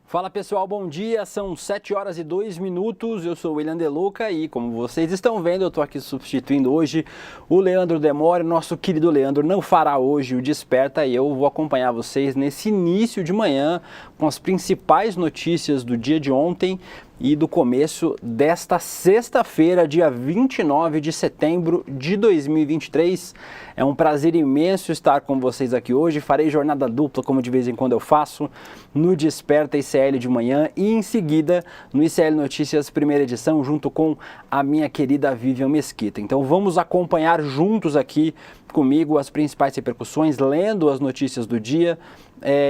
Fala pessoal, bom dia, são 7 horas e 2 minutos, eu sou o William De Luca e como vocês estão vendo, eu estou aqui substituindo hoje o Leandro Demore. Nosso querido Leandro não fará hoje o Desperta e eu vou acompanhar vocês nesse início de manhã com as principais notícias do dia de ontem e do começo desta sexta-feira, dia 29 de setembro de 2023. É um prazer imenso estar com vocês aqui hoje. Farei jornada dupla, como de vez em quando eu faço, no Desperta ICL de manhã e em seguida no ICL Notícias primeira edição, junto com a minha querida Vivian Mesquita. Então vamos acompanhar juntos aqui comigo as principais repercussões, lendo as notícias do dia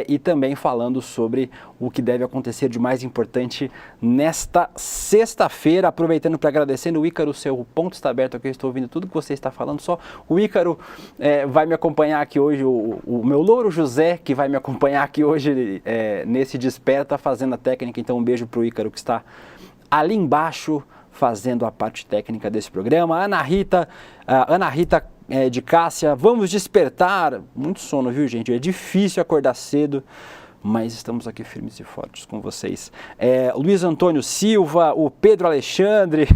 e também falando sobre o que deve acontecer de mais importante nesta sexta-feira. Aproveitando para agradecer no Ícaro, seu ponto está aberto aqui, eu estou ouvindo tudo que você está falando, só o Ícaro vai me acompanhar aqui hoje, o meu louro José, que vai me acompanhar aqui hoje nesse Desperta, fazendo a técnica. Então um beijo para o Ícaro, que está ali embaixo fazendo a parte técnica desse programa. Ana Rita de Cássia, vamos despertar. Muito sono, viu, gente? É difícil acordar cedo, mas estamos aqui firmes e fortes com vocês. Luiz Antônio Silva, o Pedro Alexandre,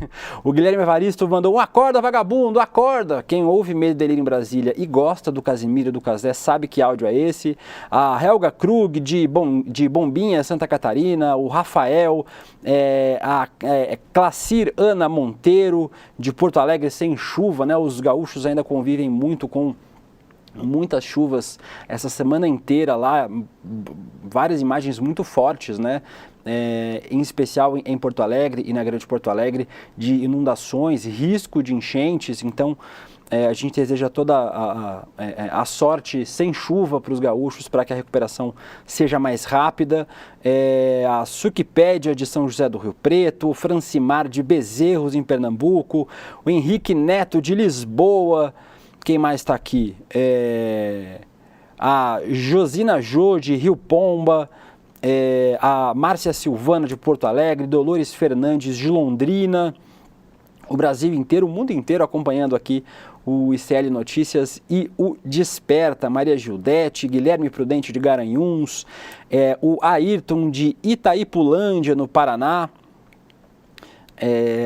o Guilherme Evaristo mandou: acorda, vagabundo, acorda! Quem ouve Medo e Delírio em Brasília e gosta do Casimiro e do Casé sabe que áudio é esse. A Helga Krug, de Bombinha, Santa Catarina, o Rafael, a Clacir Ana Monteiro, de Porto Alegre, sem chuva, né? Os gaúchos ainda convivem muito com muitas chuvas essa semana inteira lá, várias imagens muito fortes, né? Em especial em Porto Alegre e na Grande Porto Alegre, de inundações, risco de enchentes. Então a gente deseja toda a sorte sem chuva para os gaúchos, para que a recuperação seja mais rápida. A Suquipédia de São José do Rio Preto, o Francimar de Bezerros em Pernambuco, o Henrique Neto de Lisboa. Quem mais está aqui? A Josina Jô de Rio Pomba, a Márcia Silvana de Porto Alegre, Dolores Fernandes de Londrina, o Brasil inteiro, o mundo inteiro acompanhando aqui o ICL Notícias e o Desperta. Maria Gildete, Guilherme Prudente de Garanhuns, o Ayrton de Itaipulândia, no Paraná.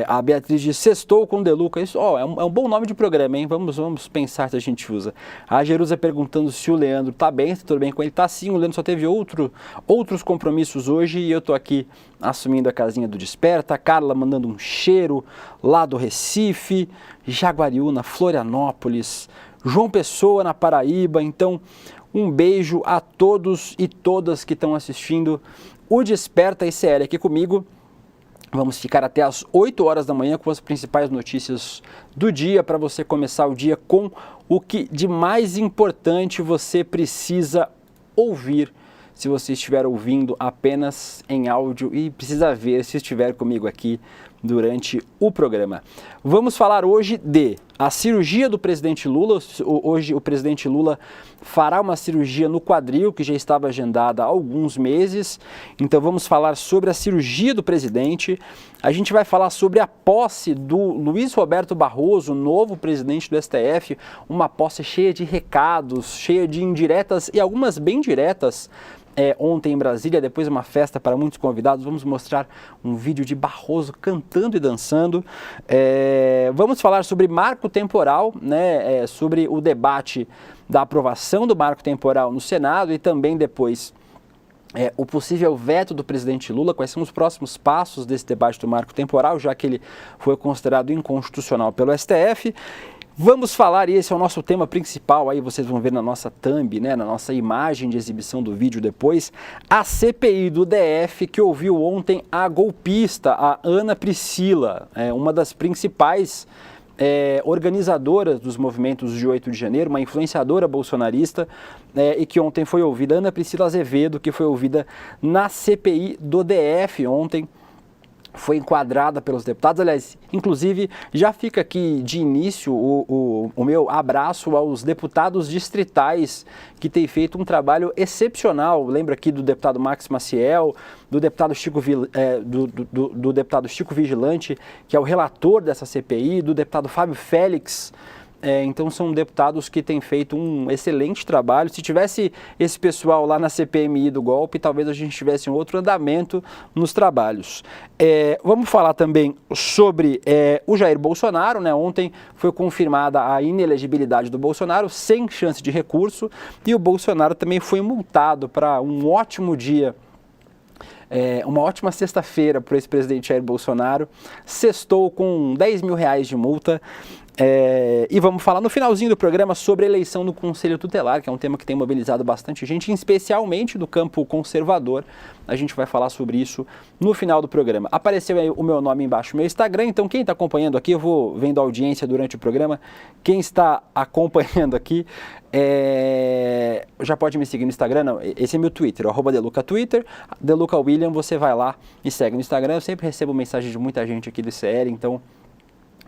A Beatriz diz: sextou com Deluca. Isso é um bom nome de programa, hein? Vamos pensar se a gente usa. A Jerusa perguntando se o Leandro tá bem, se tudo bem com ele. Tá sim, o Leandro só teve outros compromissos hoje e eu tô aqui assumindo a casinha do Desperta. A Carla mandando um cheiro lá do Recife, Jaguariúna, Florianópolis, João Pessoa na Paraíba. Então um beijo a todos e todas que estão assistindo o Desperta ICL aqui comigo. Vamos ficar até às 8 horas da manhã com as principais notícias do dia, para você começar o dia com o que de mais importante você precisa ouvir, se você estiver ouvindo apenas em áudio, e precisa ver se estiver comigo aqui durante o programa. Vamos falar hoje de a cirurgia do presidente Lula. Hoje o presidente Lula fará uma cirurgia no quadril que já estava agendada há alguns meses. Então vamos falar sobre a cirurgia do presidente. A gente vai falar sobre a posse do Luiz Roberto Barroso, novo presidente do STF, uma posse cheia de recados, cheia de indiretas e algumas bem diretas. Ontem em Brasília, depois de uma festa para muitos convidados, vamos mostrar um vídeo de Barroso cantando e dançando. Vamos falar sobre marco temporal, né? Sobre o debate da aprovação do marco temporal no Senado e também depois o possível veto do presidente Lula. Quais são os próximos passos desse debate do marco temporal, já que ele foi considerado inconstitucional pelo STF. Vamos falar, e esse é o nosso tema principal, aí vocês vão ver na nossa thumb, né, na nossa imagem de exibição do vídeo depois, a CPI do DF que ouviu ontem a golpista, a Ana Priscila, uma das principais organizadoras dos movimentos de 8 de janeiro, uma influenciadora bolsonarista, e que ontem foi ouvida, Ana Priscila Azevedo, que foi ouvida na CPI do DF ontem. foi enquadrada pelos deputados. Aliás, inclusive, já fica aqui de início o meu abraço aos deputados distritais que têm feito um trabalho excepcional. Lembra aqui do deputado Max Maciel, do deputado do deputado Chico Vigilante, que é o relator dessa CPI, do deputado Fábio Félix. Então são deputados que têm feito um excelente trabalho. Se tivesse esse pessoal lá na CPMI do golpe, talvez a gente tivesse um outro andamento nos trabalhos. Vamos falar também sobre o Jair Bolsonaro, né? Ontem foi confirmada a inelegibilidade do Bolsonaro, sem chance de recurso, e o Bolsonaro também foi multado para um ótimo dia. Uma ótima sexta-feira para o ex-presidente Jair Bolsonaro. Sextou com R$10 mil de multa. E vamos falar no finalzinho do programa sobre a eleição do Conselho Tutelar, que é um tema que tem mobilizado bastante gente, especialmente do campo conservador. A gente vai falar sobre isso no final do programa. Apareceu aí o meu nome embaixo no meu Instagram, então quem está acompanhando aqui, eu vou vendo a audiência durante o programa. Quem está acompanhando aqui, já pode me seguir no Instagram, não, esse é meu Twitter, @DelucaTwitter, DelucaWilliam, você vai lá e segue no Instagram. Eu sempre recebo mensagem de muita gente aqui do CL, então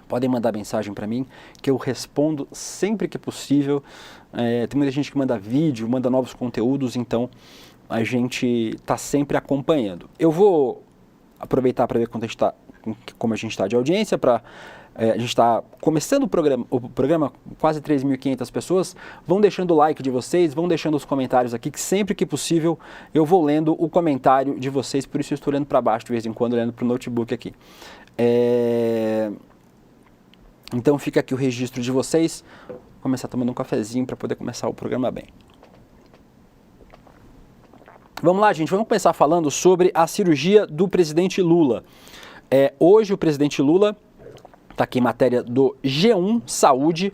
podem mandar mensagem para mim, que eu respondo sempre que possível. Tem muita gente que manda vídeo, manda novos conteúdos, então a gente está sempre acompanhando. Eu vou aproveitar para ver como a gente está de audiência. A gente está começando o programa quase 3.500 pessoas. Vão deixando o like de vocês, vão deixando os comentários aqui, que sempre que possível eu vou lendo o comentário de vocês, por isso eu estou olhando para baixo de vez em quando, olhando para o notebook aqui. Então fica aqui o registro de vocês. Vou começar tomando um cafezinho para poder começar o programa bem. Vamos lá, gente, vamos começar falando sobre a cirurgia do presidente Lula. Hoje o presidente Lula, está aqui em matéria do G1 Saúde,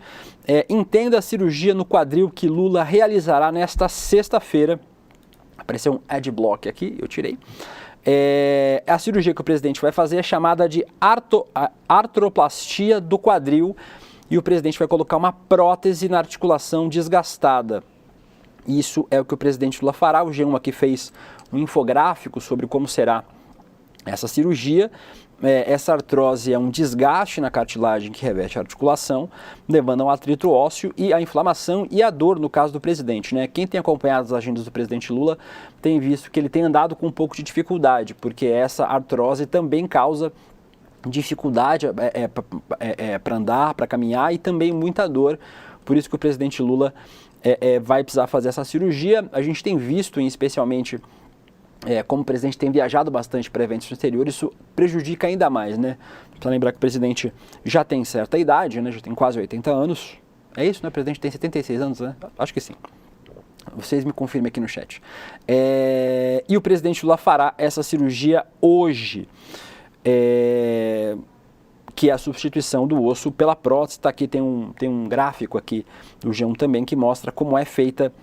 entenda a cirurgia no quadril que Lula realizará nesta sexta-feira. Apareceu um adblock aqui, eu tirei. A cirurgia que o presidente vai fazer é chamada de artroplastia do quadril, e o presidente vai colocar uma prótese na articulação desgastada. Isso é o que o presidente Lula fará. O G1 aqui fez um infográfico sobre como será essa cirurgia. Essa artrose é um desgaste na cartilagem que reveste a articulação, levando ao atrito ósseo e à inflamação e à dor no caso do presidente, né? Quem tem acompanhado as agendas do presidente Lula tem visto que ele tem andado com um pouco de dificuldade, porque essa artrose também causa dificuldade para andar, para caminhar, e também muita dor. Por isso que o presidente Lula vai precisar fazer essa cirurgia. A gente tem visto, especialmente, como o presidente tem viajado bastante para eventos no exterior, isso prejudica ainda mais, né? Precisa lembrar que o presidente já tem certa idade, né? Já tem quase 80 anos. É isso, né? O presidente tem 76 anos, né? Acho que sim. Vocês me confirmem aqui no chat. E o presidente Lula fará essa cirurgia hoje, que é a substituição do osso pela prótese. Tá aqui, tem um gráfico aqui do G1 também que mostra como é feita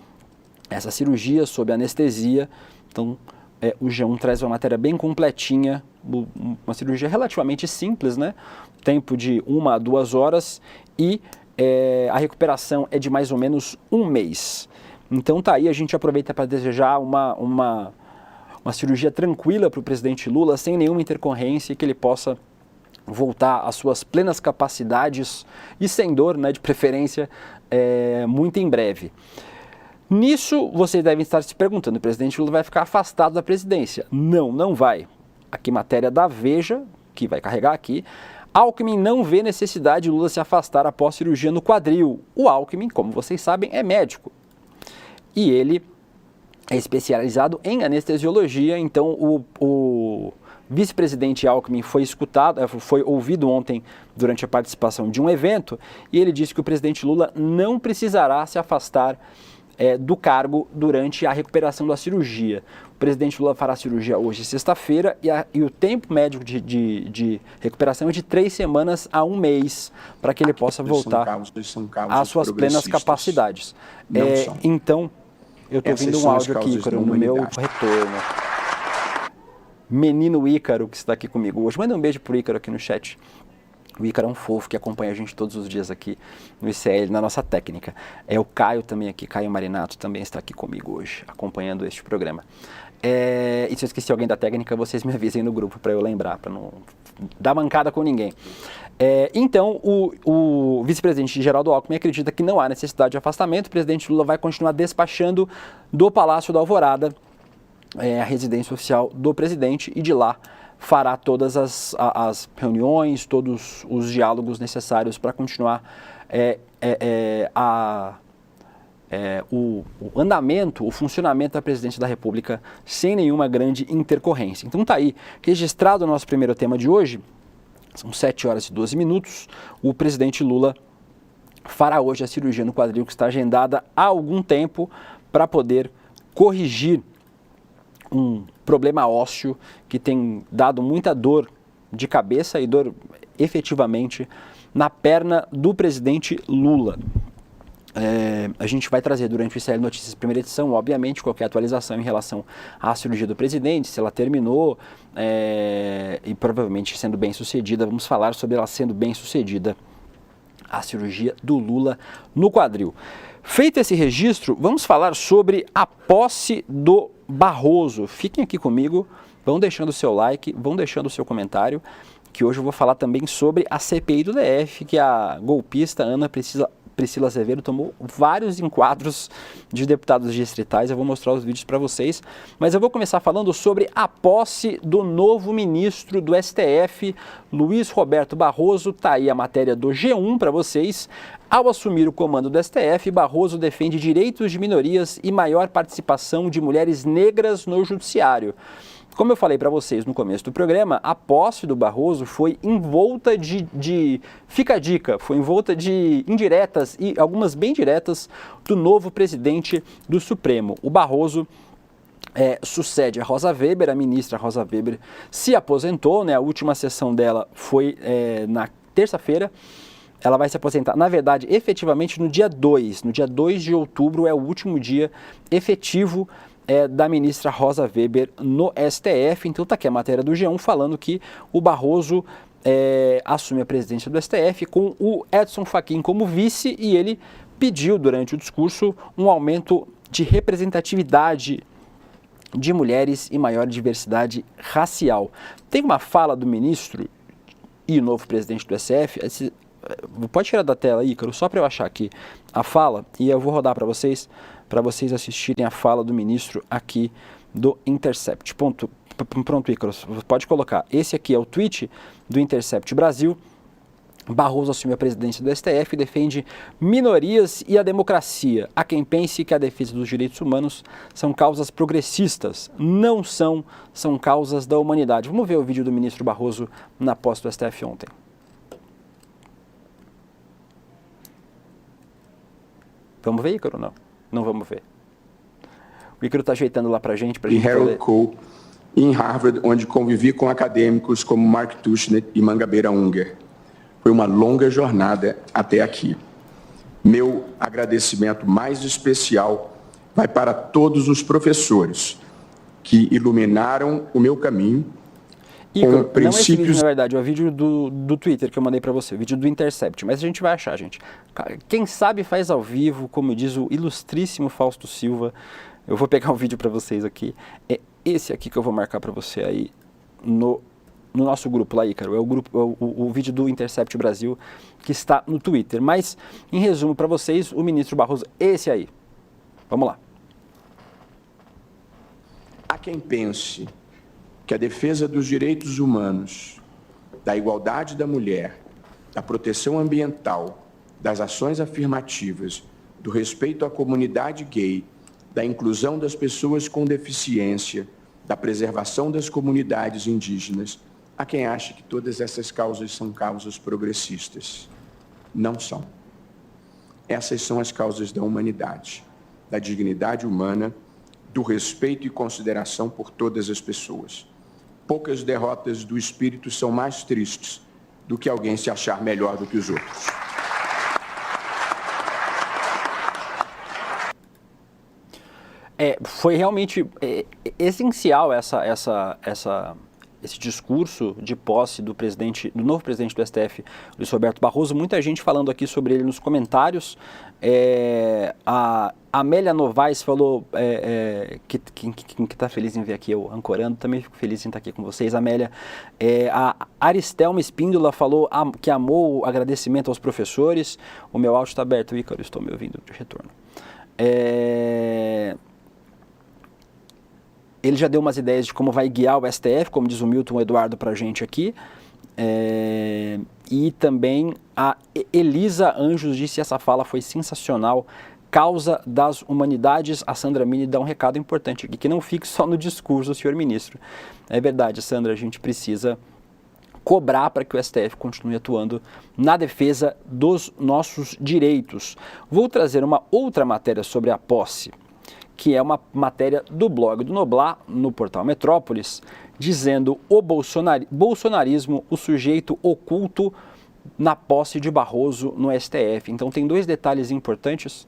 essa cirurgia sob anestesia. Então, o G1 traz uma matéria bem completinha, uma cirurgia relativamente simples, né? Tempo de 1 a 2 horas, e a recuperação é de mais ou menos 1 mês. Então tá aí, a gente aproveita para desejar uma cirurgia tranquila para o presidente Lula, sem nenhuma intercorrência, e que ele possa voltar às suas plenas capacidades e sem dor, né, de preferência, muito em breve. Nisso, vocês devem estar se perguntando, o presidente Lula vai ficar afastado da presidência? Não, não vai. Aqui matéria da Veja, que vai carregar aqui. Alckmin não vê necessidade de Lula se afastar após cirurgia no quadril. O Alckmin, como vocês sabem, é médico. E ele é especializado em anestesiologia, então o vice-presidente Alckmin foi ouvido ontem durante a participação de um evento, e ele disse que o presidente Lula não precisará se afastar do cargo durante a recuperação da cirurgia. O presidente Lula fará a cirurgia hoje, sexta-feira, e o tempo médio de recuperação é de 3 semanas a 1 mês, para que ele possa voltar às suas plenas capacidades. Então, eu estou ouvindo um áudio aqui, Ícaro, no meu retorno. Menino Ícaro, que está aqui comigo hoje. Manda um beijo pro Ícaro aqui no chat. O Ícaro é um fofo que acompanha a gente todos os dias aqui no ICL, na nossa técnica. É o Caio também aqui, Caio Marinato também está aqui comigo hoje, acompanhando este programa. E se eu esqueci alguém da técnica, vocês me avisem no grupo para eu lembrar, para não dar mancada com ninguém. Então, o vice-presidente Geraldo Alckmin acredita que não há necessidade de afastamento. O presidente Lula vai continuar despachando do Palácio da Alvorada, a residência oficial do presidente, e de lá fará todas as reuniões, todos os diálogos necessários para continuar o andamento, o funcionamento da presidência da República sem nenhuma grande intercorrência. Então tá aí, registrado o nosso primeiro tema de hoje, são 7 horas e 12 minutos, o presidente Lula fará hoje a cirurgia no quadril que está agendada há algum tempo para poder corrigir um problema ósseo que tem dado muita dor de cabeça e dor efetivamente na perna do presidente Lula. A gente vai trazer durante o ICL Notícias primeira edição, obviamente, qualquer atualização em relação à cirurgia do presidente, se ela terminou e provavelmente sendo bem sucedida. Vamos falar sobre ela sendo bem sucedida, a cirurgia do Lula no quadril. Feito esse registro, vamos falar sobre a posse do Barroso. Fiquem aqui comigo, vão deixando o seu like, vão deixando o seu comentário, que hoje eu vou falar também sobre a CPI do DF, que a golpista Ana Priscila Azevedo tomou vários enquadros de deputados distritais. Eu vou mostrar os vídeos para vocês, mas eu vou começar falando sobre a posse do novo ministro do STF, Luiz Roberto Barroso. Tá aí a matéria do G1 para vocês. Ao assumir o comando do STF, Barroso defende direitos de minorias e maior participação de mulheres negras no judiciário. Como eu falei para vocês no começo do programa, a posse do Barroso foi envolta fica a dica, foi envolta de indiretas e algumas bem diretas do novo presidente do Supremo. O Barroso sucede a Rosa Weber, a ministra Rosa Weber se aposentou, né? A última sessão dela foi na terça-feira. Ela vai se aposentar, na verdade, efetivamente no dia 2. No dia 2 de outubro é o último dia efetivo da ministra Rosa Weber no STF. Então tá aqui a matéria do G1 falando que o Barroso assume a presidência do STF com o Edson Fachin como vice, e ele pediu durante o discurso um aumento de representatividade de mulheres e maior diversidade racial. Tem uma fala do ministro e o novo presidente do STF. Pode tirar da tela aí, Ícaro, só para eu achar aqui a fala, e eu vou rodar para vocês assistirem a fala do ministro aqui do Intercept. Pronto, Ícaro, pode colocar. Esse aqui é o tweet do Intercept Brasil. Barroso assume a presidência do STF e defende minorias e a democracia. Há quem pense que a defesa dos direitos humanos são causas progressistas. Não são causas da humanidade. Vamos ver o vídeo do ministro Barroso na posse do STF ontem. Vamos ver, Ícaro, ou não? Não vamos ver. O Ícaro está ajeitando lá para a gente em Harold Cole, em Harvard, onde convivi com acadêmicos como Mark Tushnet e Mangabeira Unger. Foi uma longa jornada até aqui. Meu agradecimento mais especial vai para todos os professores que iluminaram o meu caminho. Ícaro, princípios... não é esse vídeo, na verdade, é o vídeo do Twitter que eu mandei para você, o vídeo do Intercept, mas a gente vai achar, gente. Quem sabe faz ao vivo, como diz o ilustríssimo Fausto Silva. Eu vou pegar um vídeo para vocês aqui. É esse aqui que eu vou marcar para você aí no nosso grupo lá, Ícaro. É o vídeo do Intercept Brasil que está no Twitter. Mas, em resumo para vocês, o ministro Barroso, esse aí. Vamos lá. Há quem pense que a defesa dos direitos humanos, da igualdade da mulher, da proteção ambiental, das ações afirmativas, do respeito à comunidade gay, da inclusão das pessoas com deficiência, da preservação das comunidades indígenas, há quem ache que todas essas causas são causas progressistas. Não são. Essas são as causas da humanidade, da dignidade humana, do respeito e consideração por todas as pessoas. Poucas derrotas do espírito são mais tristes do que alguém se achar melhor do que os outros. Foi realmente essencial essa esse discurso de posse do novo presidente do STF, Luiz Roberto Barroso. Muita gente falando aqui sobre ele nos comentários. A Amélia Novaes falou que está feliz em ver aqui eu ancorando. Também fico feliz em estar aqui com vocês, Amélia. A Aristelma Espíndola falou que amou o agradecimento aos professores. O meu áudio está aberto, Ícaro, estou me ouvindo de retorno. Ele já deu umas ideias de como vai guiar o STF, como diz o Milton Eduardo para a gente aqui. E também a Elisa Anjos disse: essa fala foi sensacional, causa das humanidades. A Sandra Mini dá um recado importante aqui, que não fique só no discurso, senhor ministro. É verdade, Sandra, a gente precisa cobrar para que o STF continue atuando na defesa dos nossos direitos. Vou trazer uma outra matéria sobre a posse, que é uma matéria do blog do Noblar, no portal Metrópolis, dizendo: o bolsonarismo, o sujeito oculto na posse de Barroso no STF. Então tem dois detalhes importantes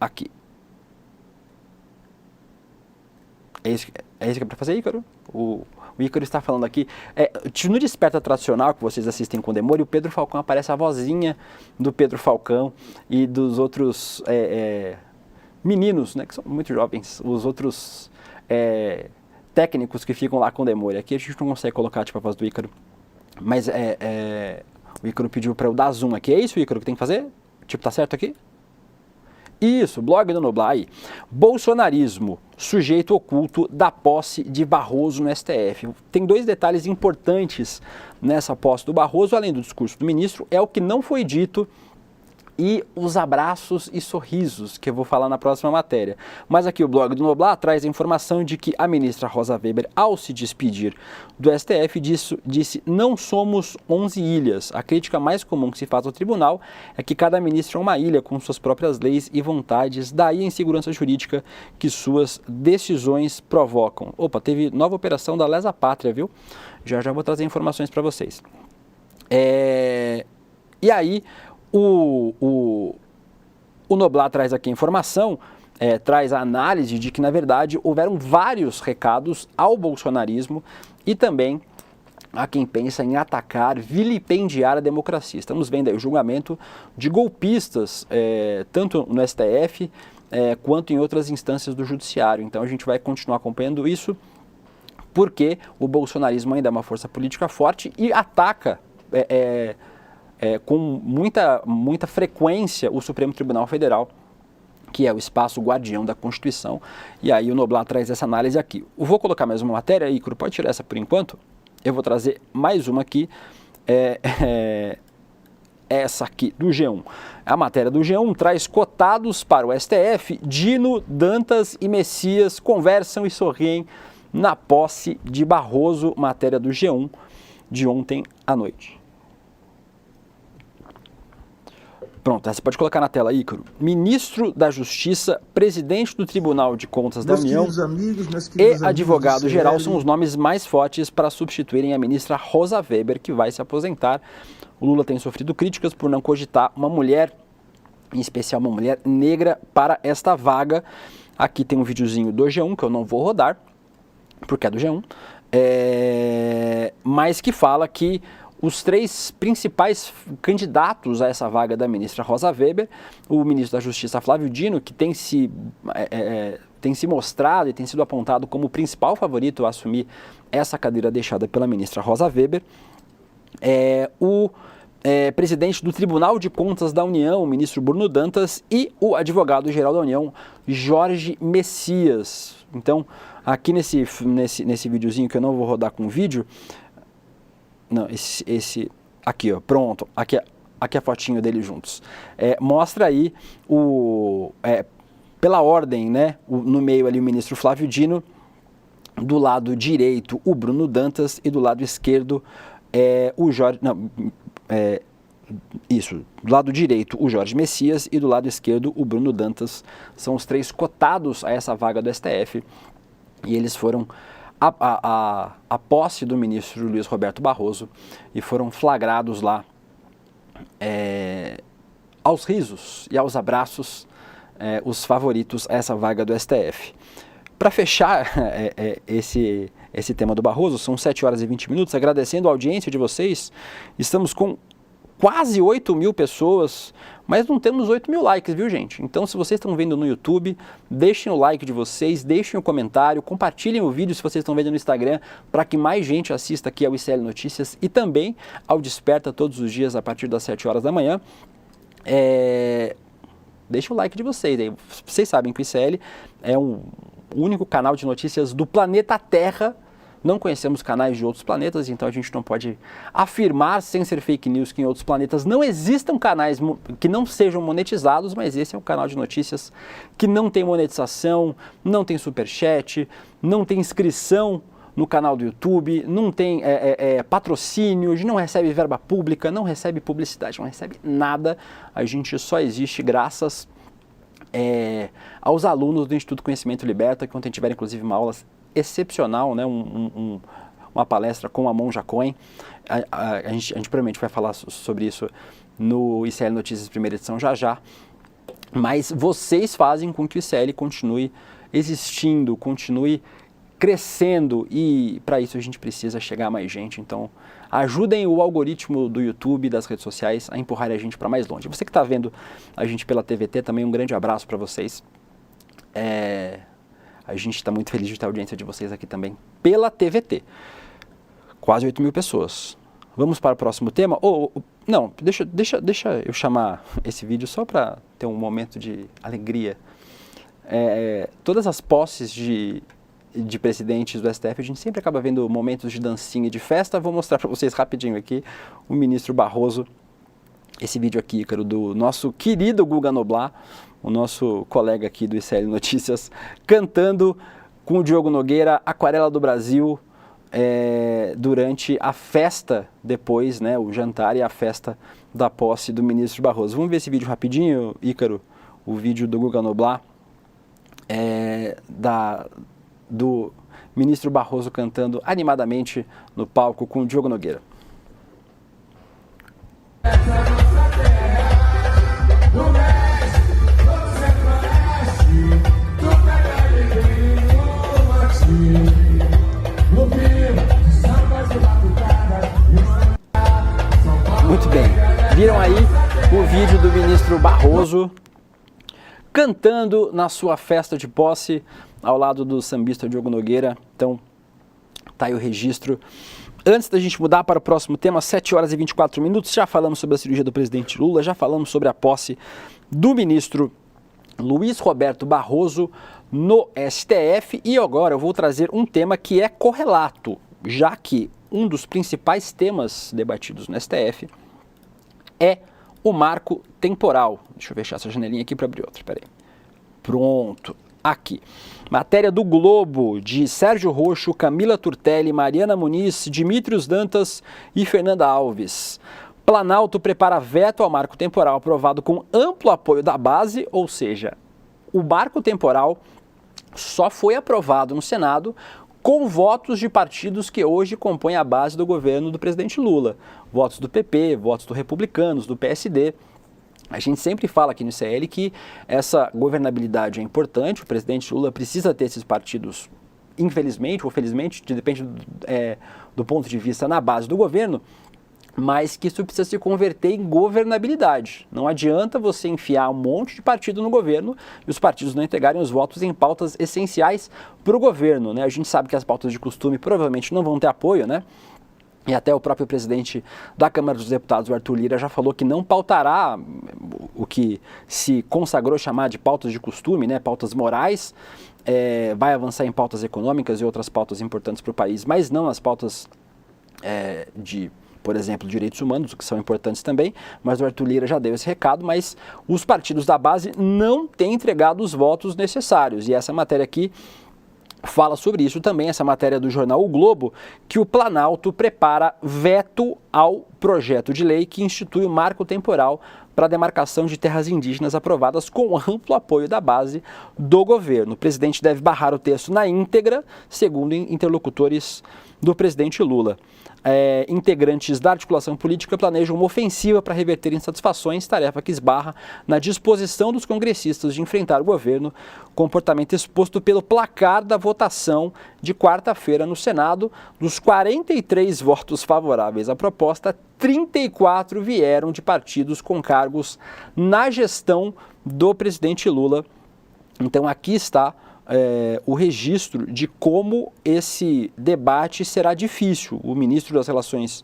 aqui. É isso que é para fazer, Ícaro? O Ícaro está falando aqui. No Desperta Tradicional, que vocês assistem com Demore, o Pedro Falcão aparece a vozinha do Pedro Falcão e dos outros meninos, né, que são muito jovens, os outros técnicos que ficam lá com Demore. Aqui a gente não consegue colocar tipo a voz do Ícaro, mas o Ícaro pediu para eu dar zoom aqui. É isso, Ícaro, que tem que fazer? Tipo, tá certo aqui? Isso, blog do Noblar aí. Bolsonarismo, sujeito oculto da posse de Barroso no STF. Tem dois detalhes importantes nessa posse do Barroso, além do discurso do ministro, é o que não foi dito e os abraços e sorrisos, que eu vou falar na próxima matéria. Mas aqui o blog do Noblar traz a informação de que a ministra Rosa Weber, ao se despedir do STF, disse: não somos 11 ilhas. A crítica mais comum que se faz ao tribunal é que cada ministro é uma ilha com suas próprias leis e vontades, daí a insegurança jurídica que suas decisões provocam. Opa, teve nova operação da Lesa Pátria, viu? Já vou trazer informações para vocês. E aí o Noblar traz aqui a informação, traz a análise de que, na verdade, houveram vários recados ao bolsonarismo e também a quem pensa em atacar, vilipendiar a democracia. Estamos vendo aí o julgamento de golpistas, tanto no STF quanto em outras instâncias do judiciário. Então a gente vai continuar acompanhando isso, porque o bolsonarismo ainda é uma força política forte e ataca com muita frequência o Supremo Tribunal Federal, que é o espaço guardião da Constituição. E aí o Noblar traz essa análise aqui. Eu vou colocar mais uma matéria, Ícaro, pode tirar essa por enquanto? Eu vou trazer mais uma aqui, essa aqui do G1. A matéria do G1 traz cotados para o STF: Dino, Dantas e Messias conversam e sorriem na posse de Barroso, matéria do G1 de ontem à noite. Pronto, essa pode colocar na tela, Ícaro. Ministro da Justiça, presidente do Tribunal de Contas da União e advogado-geral são os nomes mais fortes para substituírem a ministra Rosa Weber, que vai se aposentar. O Lula tem sofrido críticas por não cogitar uma mulher, em especial uma mulher negra, para esta vaga. Aqui tem um videozinho do G1, que eu não vou rodar, porque é do G1, mas que fala que os três principais candidatos a essa vaga da ministra Rosa Weber, o ministro da Justiça Flávio Dino, que tem se mostrado e tem sido apontado como o principal favorito a assumir essa cadeira deixada pela ministra Rosa Weber, o presidente do Tribunal de Contas da União, o ministro Bruno Dantas, e o advogado-geral da União, Jorge Messias. Então, aqui nesse videozinho, que eu não vou rodar com vídeo, não, esse aqui, ó, pronto, aqui a fotinho deles juntos. Mostra aí pela ordem, né, no meio ali o ministro Flávio Dino, do lado direito o Bruno Dantas e do lado esquerdo o Jorge, não, isso, do lado direito o Jorge Messias e do lado esquerdo o Bruno Dantas. São os três cotados a essa vaga do STF e eles foram a posse do ministro Luiz Roberto Barroso e foram flagrados lá aos risos e aos abraços os favoritos a essa vaga do STF. Para fechar esse tema do Barroso, são 7 horas e 20 minutos, agradecendo a audiência de vocês, estamos com quase 8 mil pessoas, mas não temos 8 mil likes, viu, gente? Então, se vocês estão vendo no YouTube, deixem o like de vocês, deixem o comentário, compartilhem o vídeo se vocês estão vendo no Instagram, para que mais gente assista aqui ao ICL Notícias e também ao Desperta todos os dias a partir das 7 horas da manhã. Deixa o like de vocês. Vocês sabem que o ICL é o único canal de notícias do planeta Terra. Não conhecemos canais de outros planetas, então a gente não pode afirmar, sem ser fake news, que em outros planetas não existam canais que não sejam monetizados, mas esse é um canal de notícias que não tem monetização, não tem superchat, não tem inscrição no canal do YouTube, não tem patrocínio, não recebe verba pública, não recebe publicidade, não recebe nada. A gente só existe graças aos alunos do Instituto Conhecimento Liberta, que ontem tiveram inclusive uma aula excepcional, né? Uma palestra com a Monja Cohen. A gente provavelmente vai falar sobre isso no ICL Notícias primeira edição já, mas vocês fazem com que o ICL continue existindo, continue crescendo, e para isso a gente precisa chegar a mais gente. Então ajudem o algoritmo do YouTube, das redes sociais, a empurrar a gente para mais longe. Você que está vendo a gente pela TVT, também um grande abraço para vocês. A gente está muito feliz de ter a audiência de vocês aqui também pela TVT. Quase 8 mil pessoas. Vamos para o próximo tema? Não, deixa eu chamar esse vídeo só para ter um momento de alegria. Todas as posses de presidentes do STF, a gente sempre acaba vendo momentos de dancinha e de festa. Vou mostrar para vocês rapidinho aqui o ministro Barroso. Esse vídeo aqui, Ícaro, do nosso querido Guga Noblar, o nosso colega aqui do ICL Notícias, cantando com o Diogo Nogueira, Aquarela do Brasil, durante a festa depois, né, o jantar e a festa da posse do ministro Barroso. Vamos ver esse vídeo rapidinho, Ícaro, o vídeo do Guga Noblar, do ministro Barroso cantando animadamente no palco com o Diogo Nogueira. Muito bem, viram aí o vídeo do ministro Barroso cantando na sua festa de posse ao lado do sambista Diogo Nogueira. Então, tá aí o registro. Antes da gente mudar para o próximo tema, 7 horas e 24 minutos, já falamos sobre a cirurgia do presidente Lula, já falamos sobre a posse do ministro Luiz Roberto Barroso no STF, e agora eu vou trazer um tema que é correlato, já que um dos principais temas debatidos no STF é o marco temporal. Deixa eu fechar essa janelinha aqui para abrir outra, peraí. Pronto, aqui. Matéria do Globo, de Sérgio Roxo, Camila Turtelli, Mariana Muniz, Dimitrios Dantas e Fernanda Alves. Planalto prepara veto ao marco temporal aprovado com amplo apoio da base, ou seja, o marco temporal só foi aprovado no Senado com votos de partidos que hoje compõem a base do governo do presidente Lula. Votos do PP, votos do Republicanos, do PSD. A gente sempre fala aqui no ICL que essa governabilidade é importante, o presidente Lula precisa ter esses partidos, infelizmente ou felizmente, depende do ponto de vista, na base do governo, mas que isso precisa se converter em governabilidade. Não adianta você enfiar um monte de partido no governo e os partidos não entregarem os votos em pautas essenciais para o governo, né? A gente sabe que as pautas de costume provavelmente não vão ter apoio, né? E até o próprio presidente da Câmara dos Deputados, o Arthur Lira, já falou que não pautará o que se consagrou chamar de pautas de costume, né? Pautas morais, vai avançar em pautas econômicas e outras pautas importantes para o país, mas não as pautas por exemplo, direitos humanos, que são importantes também, mas o Arthur Lira já deu esse recado, mas os partidos da base não têm entregado os votos necessários. E essa matéria aqui fala sobre isso também, essa matéria do jornal O Globo, que o Planalto prepara veto ao projeto de lei que institui o marco temporal para a demarcação de terras indígenas aprovadas com amplo apoio da base do governo. O presidente deve barrar o texto na íntegra, segundo interlocutores do presidente Lula. Integrantes da articulação política planejam uma ofensiva para reverter insatisfações, tarefa que esbarra na disposição dos congressistas de enfrentar o governo, comportamento exposto pelo placar da votação de quarta-feira no Senado. Dos 43 votos favoráveis à proposta, 34 vieram de partidos com cargos na gestão do presidente Lula. Então aqui está o registro de como esse debate será difícil. O ministro das Relações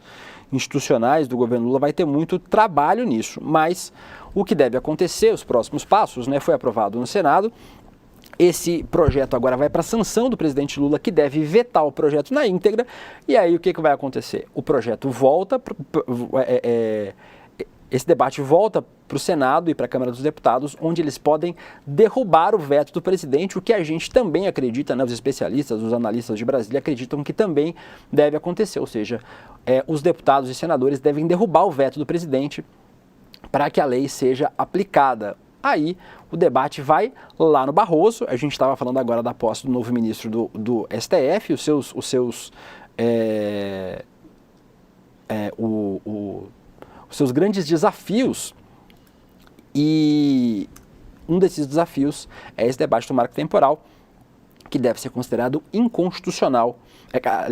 Institucionais do governo Lula vai ter muito trabalho nisso, mas o que deve acontecer, os próximos passos, foi aprovado no Senado. Esse projeto agora vai para a sanção do presidente Lula, que deve vetar o projeto na íntegra, e aí o que vai acontecer? O projeto volta, esse debate volta para o Senado e para a Câmara dos Deputados, onde eles podem derrubar o veto do presidente, o que a gente também acredita, os especialistas, os analistas de Brasília acreditam que também deve acontecer, ou seja, os deputados e senadores devem derrubar o veto do presidente para que a lei seja aplicada. Aí o debate vai lá no Barroso. A gente estava falando agora da posse do novo ministro do STF, os seus grandes desafios, e um desses desafios é esse debate do marco temporal, que deve ser considerado inconstitucional,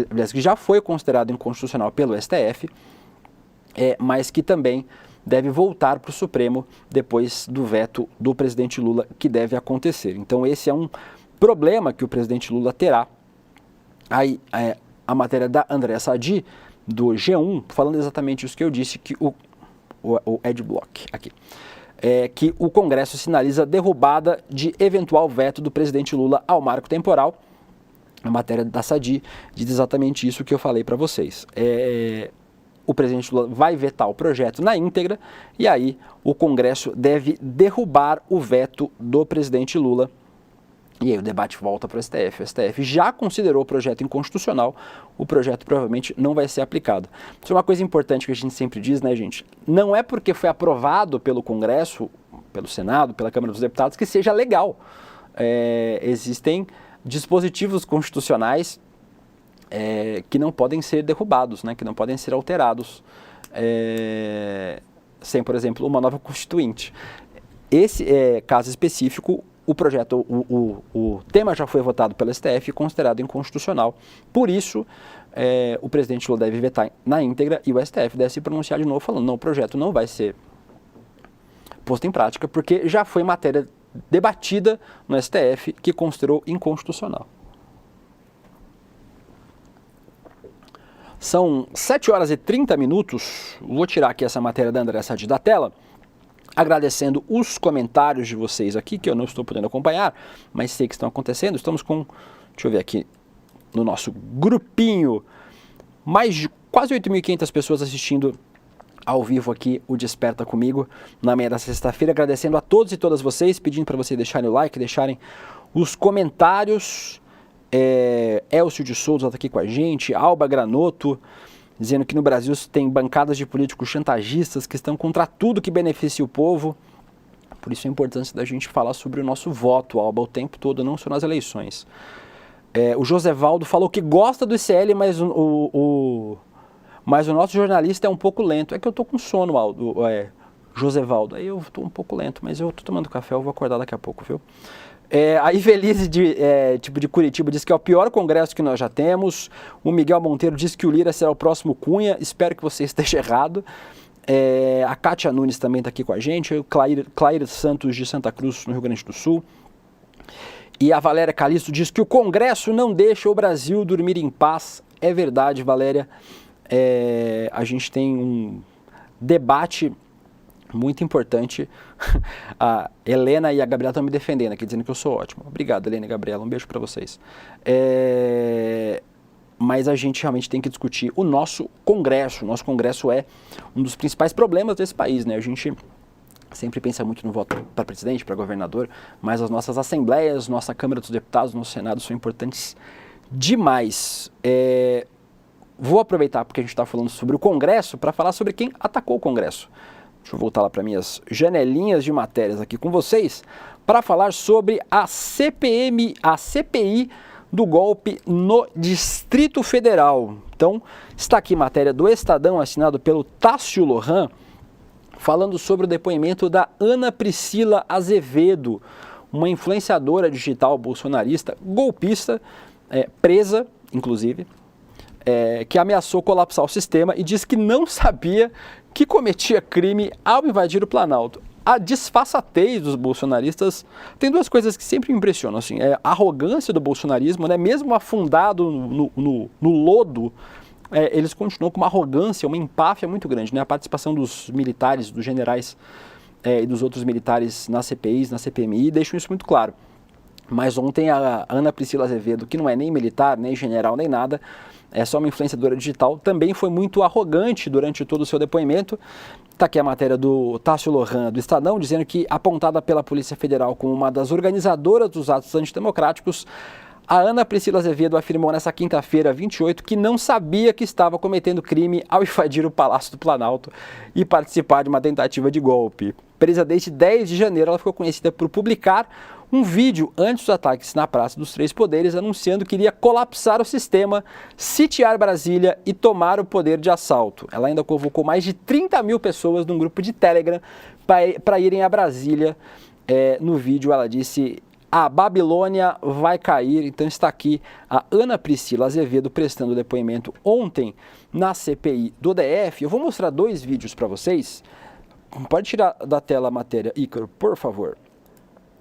aliás, que já foi considerado inconstitucional pelo STF, mas que também deve voltar para o Supremo depois do veto do presidente Lula, que deve acontecer. Então esse é um problema que o presidente Lula terá. Aí a matéria da Andréa Sadi, do G1, falando exatamente isso que eu disse, que o Adblock aqui, que o Congresso sinaliza derrubada de eventual veto do presidente Lula ao marco temporal. A matéria da Sadi diz exatamente isso que eu falei para vocês. O presidente Lula vai vetar o projeto na íntegra, e aí o Congresso deve derrubar o veto do presidente Lula. E aí o debate volta para o STF. O STF já considerou o projeto inconstitucional, o projeto provavelmente não vai ser aplicado. Isso é uma coisa importante que a gente sempre diz, gente? Não é porque foi aprovado pelo Congresso, pelo Senado, pela Câmara dos Deputados, que seja legal. Existem dispositivos constitucionais que não podem ser derrubados, que não podem ser alterados, sem, por exemplo, uma nova constituinte. Esse caso específico, o projeto, o tema já foi votado pelo STF e considerado inconstitucional. Por isso, o presidente Lula deve vetar na íntegra e o STF deve se pronunciar de novo falando, não, o projeto não vai ser posto em prática, porque já foi matéria debatida no STF que considerou inconstitucional. São 7 horas e 30 minutos, vou tirar aqui essa matéria da Andréa Sadi da tela, agradecendo os comentários de vocês aqui, que eu não estou podendo acompanhar, mas sei que estão acontecendo. Estamos com, deixa eu ver aqui, no nosso grupinho, mais de quase 8.500 pessoas assistindo ao vivo aqui o Desperta Comigo, na manhã da sexta-feira. Agradecendo a todos e todas vocês, pedindo para vocês deixarem o like, deixarem os comentários. Elcio de Souza está aqui com a gente, Alba Granotto, dizendo que no Brasil tem bancadas de políticos chantagistas que estão contra tudo que beneficia o povo. Por isso a importância da gente falar sobre o nosso voto, Alba, o tempo todo, não só nas eleições. O Josevaldo falou que gosta do ICL, mas o nosso jornalista é um pouco lento. É que eu estou com sono, Josevaldo. Aí eu estou um pouco lento, mas eu estou tomando café, eu vou acordar daqui a pouco, viu? A Ivelise de Curitiba diz que é o pior congresso que nós já temos. O Miguel Monteiro diz que o Lira será o próximo Cunha. Espero que você esteja errado. A Kátia Nunes também está aqui com a gente. O Clair Santos de Santa Cruz, no Rio Grande do Sul. E a Valéria Calisto diz que o Congresso não deixa o Brasil dormir em paz. É verdade, Valéria. A gente tem um debate muito importante. A Helena e a Gabriela estão me defendendo aqui, dizendo que eu sou ótimo. Obrigado, Helena e Gabriela, um beijo para vocês. Mas a gente realmente tem que discutir o nosso Congresso. O nosso Congresso é um dos principais problemas desse país, A gente sempre pensa muito no voto para presidente, para governador, mas as nossas assembleias, nossa Câmara dos Deputados, nosso Senado são importantes demais. Vou aproveitar porque a gente está falando sobre o Congresso para falar sobre quem atacou o Congresso. Deixa eu voltar lá para minhas janelinhas de matérias aqui com vocês, para falar sobre a CPI do golpe no Distrito Federal. Então, está aqui matéria do Estadão, assinado pelo Tássio Lohan, falando sobre o depoimento da Ana Priscila Azevedo, uma influenciadora digital bolsonarista, golpista, presa, inclusive, que ameaçou colapsar o sistema e disse que não sabia que cometia crime ao invadir o Planalto. A disfarçatez dos bolsonaristas tem duas coisas que sempre me impressionam, assim, a arrogância do bolsonarismo, né? Mesmo afundado no lodo, eles continuam com uma arrogância, uma empáfia muito grande, né? A participação dos militares, dos generais e dos outros militares nas CPIs, na CPMI, deixam isso muito claro. Mas ontem a Ana Priscila Azevedo, que não é nem militar, nem general, nem nada, é só uma influenciadora digital, também foi muito arrogante durante todo o seu depoimento. Está aqui a matéria do Tássio Lohan, do Estadão, dizendo que, apontada pela Polícia Federal como uma das organizadoras dos atos antidemocráticos, a Ana Priscila Azevedo afirmou nessa quinta-feira, 28, que não sabia que estava cometendo crime ao invadir o Palácio do Planalto e participar de uma tentativa de golpe. Presa desde 10 de janeiro, ela ficou conhecida por publicar um vídeo antes dos ataques na Praça dos Três Poderes, anunciando que iria colapsar o sistema, sitiar Brasília e tomar o poder de assalto. Ela ainda convocou mais de 30 mil pessoas num grupo de Telegram para irem a Brasília. No vídeo ela disse: a Babilônia vai cair. Então está aqui a Ana Priscila Azevedo prestando depoimento ontem na CPI do DF. Eu vou mostrar dois vídeos para vocês. Pode tirar da tela a matéria, Ícaro, por favor.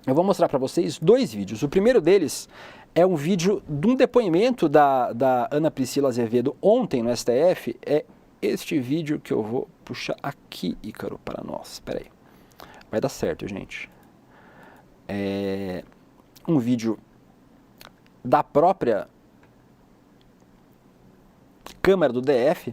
Eu vou mostrar para vocês dois vídeos. O primeiro deles é um vídeo de um depoimento da Ana Priscila Azevedo ontem no STF. É este vídeo que eu vou puxar aqui, Ícaro, para nós. Espera aí. Vai dar certo, gente. É um vídeo da própria Câmara do DF,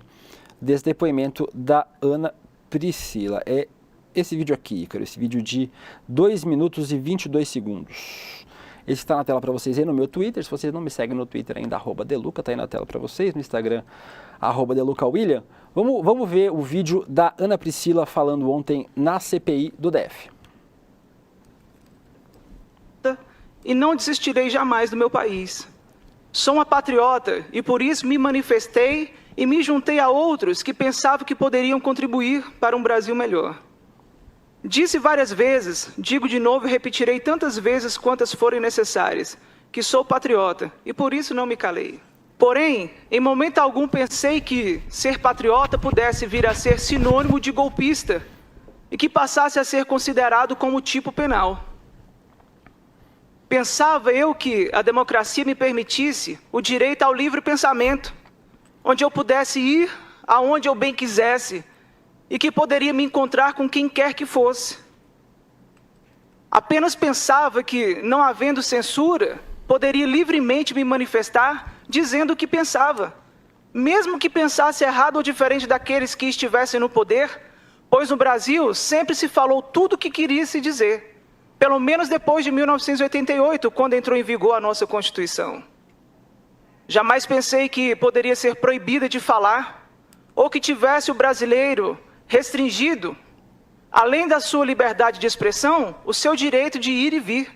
desse depoimento da Ana Priscila. É esse vídeo aqui, Ícaro, esse vídeo de 2 minutos e 22 segundos. Esse está na tela para vocês aí no meu Twitter. Se vocês não me seguem no Twitter ainda, @Deluca, está aí na tela para vocês. No Instagram, @DelucaWilliam. Vamos ver o vídeo da Ana Priscila falando ontem na CPI do DF. E não desistirei jamais do meu país. Sou uma patriota e por isso me manifestei e me juntei a outros que pensavam que poderiam contribuir para um Brasil melhor. Disse várias vezes, digo de novo e repetirei tantas vezes quantas forem necessárias, que sou patriota e por isso não me calei. Porém, em momento algum pensei que ser patriota pudesse vir a ser sinônimo de golpista e que passasse a ser considerado como tipo penal. Pensava eu que a democracia me permitisse o direito ao livre pensamento, onde eu pudesse ir aonde eu bem quisesse e que poderia me encontrar com quem quer que fosse. Apenas pensava que, não havendo censura, poderia livremente me manifestar dizendo o que pensava, mesmo que pensasse errado ou diferente daqueles que estivessem no poder, pois no Brasil sempre se falou tudo o que queria se dizer, pelo menos depois de 1988, quando entrou em vigor a nossa Constituição. Jamais pensei que poderia ser proibida de falar, ou que tivesse o brasileiro restringido, além da sua liberdade de expressão, o seu direito de ir e vir.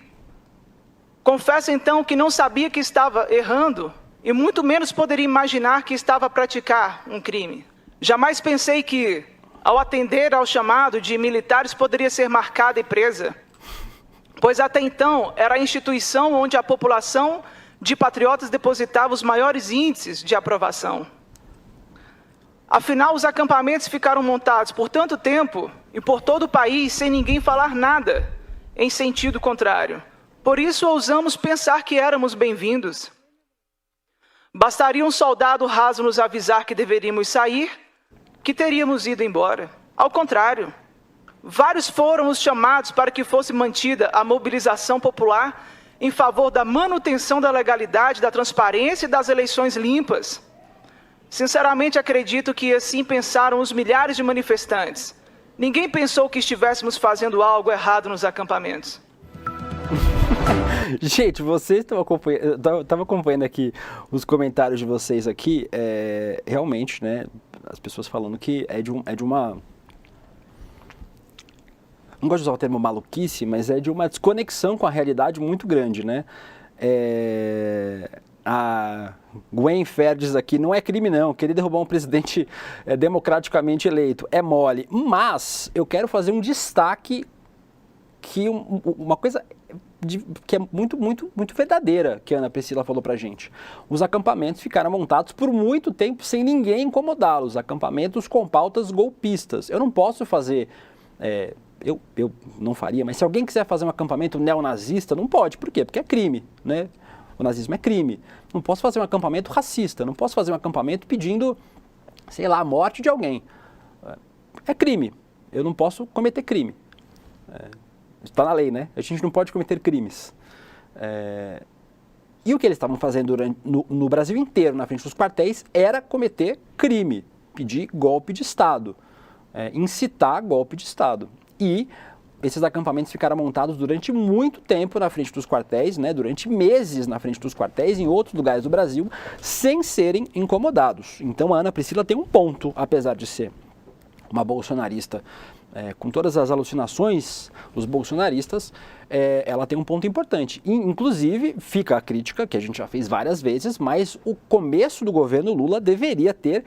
Confesso então que não sabia que estava errando, e muito menos poderia imaginar que estava a praticar um crime. Jamais pensei que, ao atender ao chamado de militares, poderia ser marcada e presa, pois até então era a instituição onde a população de patriotas depositava os maiores índices de aprovação. Afinal, os acampamentos ficaram montados por tanto tempo e por todo o país sem ninguém falar nada em sentido contrário. Por isso ousamos pensar que éramos bem-vindos. Bastaria um soldado raso nos avisar que deveríamos sair, que teríamos ido embora. Ao contrário, vários foram os chamados para que fosse mantida a mobilização popular em favor da manutenção da legalidade, da transparência e das eleições limpas. Sinceramente, acredito que assim pensaram os milhares de manifestantes. Ninguém pensou que estivéssemos fazendo algo errado nos acampamentos. Gente, vocês estão acompanhando, eu estava acompanhando aqui os comentários de vocês aqui, realmente, né, as pessoas falando que é de não gosto de usar o termo maluquice, mas é de uma desconexão com a realidade muito grande, né? A Gwen Ferdes aqui, não é crime não, querer derrubar um presidente democraticamente eleito, é mole. Mas eu quero fazer um destaque que uma coisa que é muito verdadeira que a Ana Priscila falou pra gente. Os acampamentos ficaram montados por muito tempo sem ninguém incomodá-los, acampamentos com pautas golpistas. Eu não posso fazer, eu não faria, mas se alguém quiser fazer um acampamento neonazista, não pode. Por quê? Porque é crime, né? O nazismo é crime. Não posso fazer um acampamento racista, não posso fazer um acampamento pedindo, sei lá, a morte de alguém. É crime. Eu não posso cometer crime. Está na lei, né? A gente não pode cometer crimes. E o que eles estavam fazendo no Brasil inteiro, na frente dos quartéis, era cometer crime, pedir golpe de Estado, incitar golpe de Estado. E esses acampamentos ficaram montados durante muito tempo na frente dos quartéis, né? Durante meses na frente dos quartéis, em outros lugares do Brasil, sem serem incomodados. Então a Ana Priscila tem um ponto, apesar de ser uma bolsonarista com todas as alucinações dos bolsonaristas, ela tem um ponto importante. Inclusive, fica a crítica, que a gente já fez várias vezes, mas o começo do governo Lula deveria ter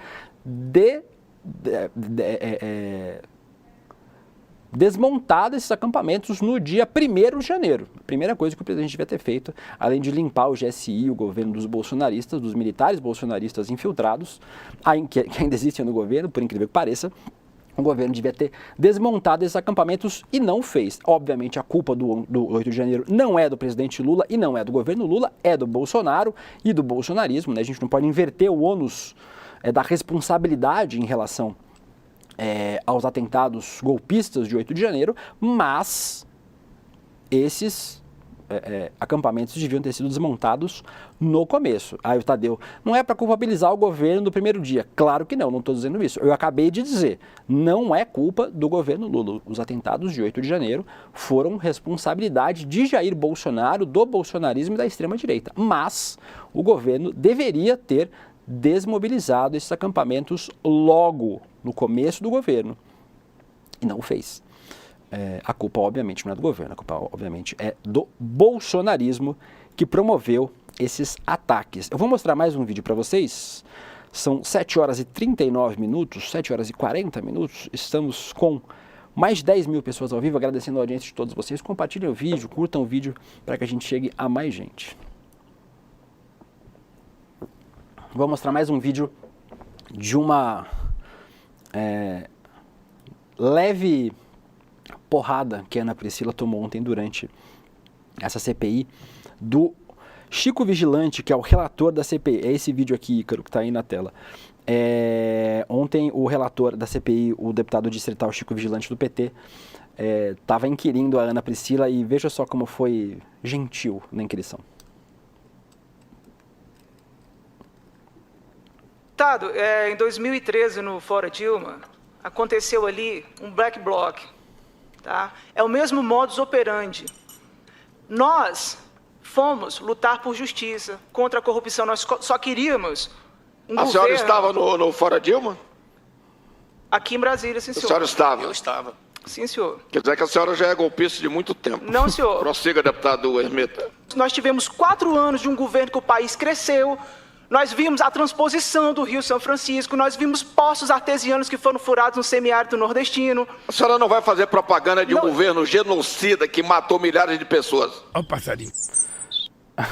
desmontado esses acampamentos no dia 1º de janeiro. A primeira coisa que o presidente devia ter feito, além de limpar o GSI, o governo dos bolsonaristas, dos militares bolsonaristas infiltrados, que ainda existem no governo, por incrível que pareça, o governo devia ter desmontado esses acampamentos e não fez. Obviamente, a culpa do 8 de janeiro não é do presidente Lula e não é do governo Lula, é do Bolsonaro e do bolsonarismo, né? A gente não pode inverter o ônus da responsabilidade em relação aos atentados golpistas de 8 de janeiro, mas esses acampamentos deviam ter sido desmontados no começo. Aí o Tadeu, não é para culpabilizar o governo do primeiro dia. Claro que não estou dizendo isso. Eu acabei de dizer, não é culpa do governo Lula. Os atentados de 8 de janeiro foram responsabilidade de Jair Bolsonaro, do bolsonarismo e da extrema-direita. Mas o governo deveria ter desmobilizado esses acampamentos logo no começo do governo. E não o fez. A culpa, obviamente, não é do governo, a culpa, obviamente, é do bolsonarismo que promoveu esses ataques. Eu vou mostrar mais um vídeo para vocês. São 7 horas e 39 minutos, 7 horas e 40 minutos. Estamos com mais de 10 mil pessoas ao vivo, agradecendo a audiência de todos vocês. Compartilhem o vídeo, curtam o vídeo para que a gente chegue a mais gente. Vou mostrar mais um vídeo de uma leve porrada que a Ana Priscila tomou ontem durante essa CPI do Chico Vigilante, que é o relator da CPI. É esse vídeo aqui, Ícaro, que está aí na tela. Ontem o relator da CPI, o deputado distrital Chico Vigilante do PT, estava inquirindo a Ana Priscila e veja só como foi gentil na inquirição. Deputado, em 2013, no Fora Dilma, aconteceu ali um black bloc. Tá? É o mesmo modus operandi. Nós fomos lutar por justiça, contra a corrupção. Nós só queríamos um governo... A senhora estava no Fora Dilma? Aqui em Brasília, sim, senhor. A senhora estava? Eu estava. Sim, senhor. Quer dizer que a senhora já é golpista de muito tempo. Não, senhor. Prossiga, deputado Hermeta. Nós tivemos 4 anos de um governo que o país cresceu. Nós vimos a transposição do Rio São Francisco, nós vimos poços artesianos que foram furados no semiárido nordestino. A senhora não vai fazer propaganda de um governo genocida que matou milhares de pessoas. Olha o passarinho.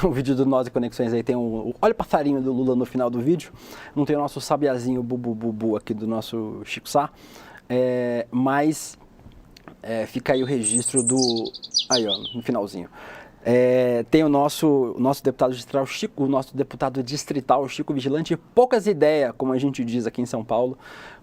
O vídeo do Nós e Conexões aí tem olha o passarinho do Lula no final do vídeo. Não tem o nosso sabiazinho bubu aqui do nosso Chico Sá. Mas fica aí o registro do... Aí, ó, no finalzinho. Tem o nosso deputado distrital Chico, o nosso deputado distrital Chico Vigilante, poucas ideias, como a gente diz aqui em São Paulo,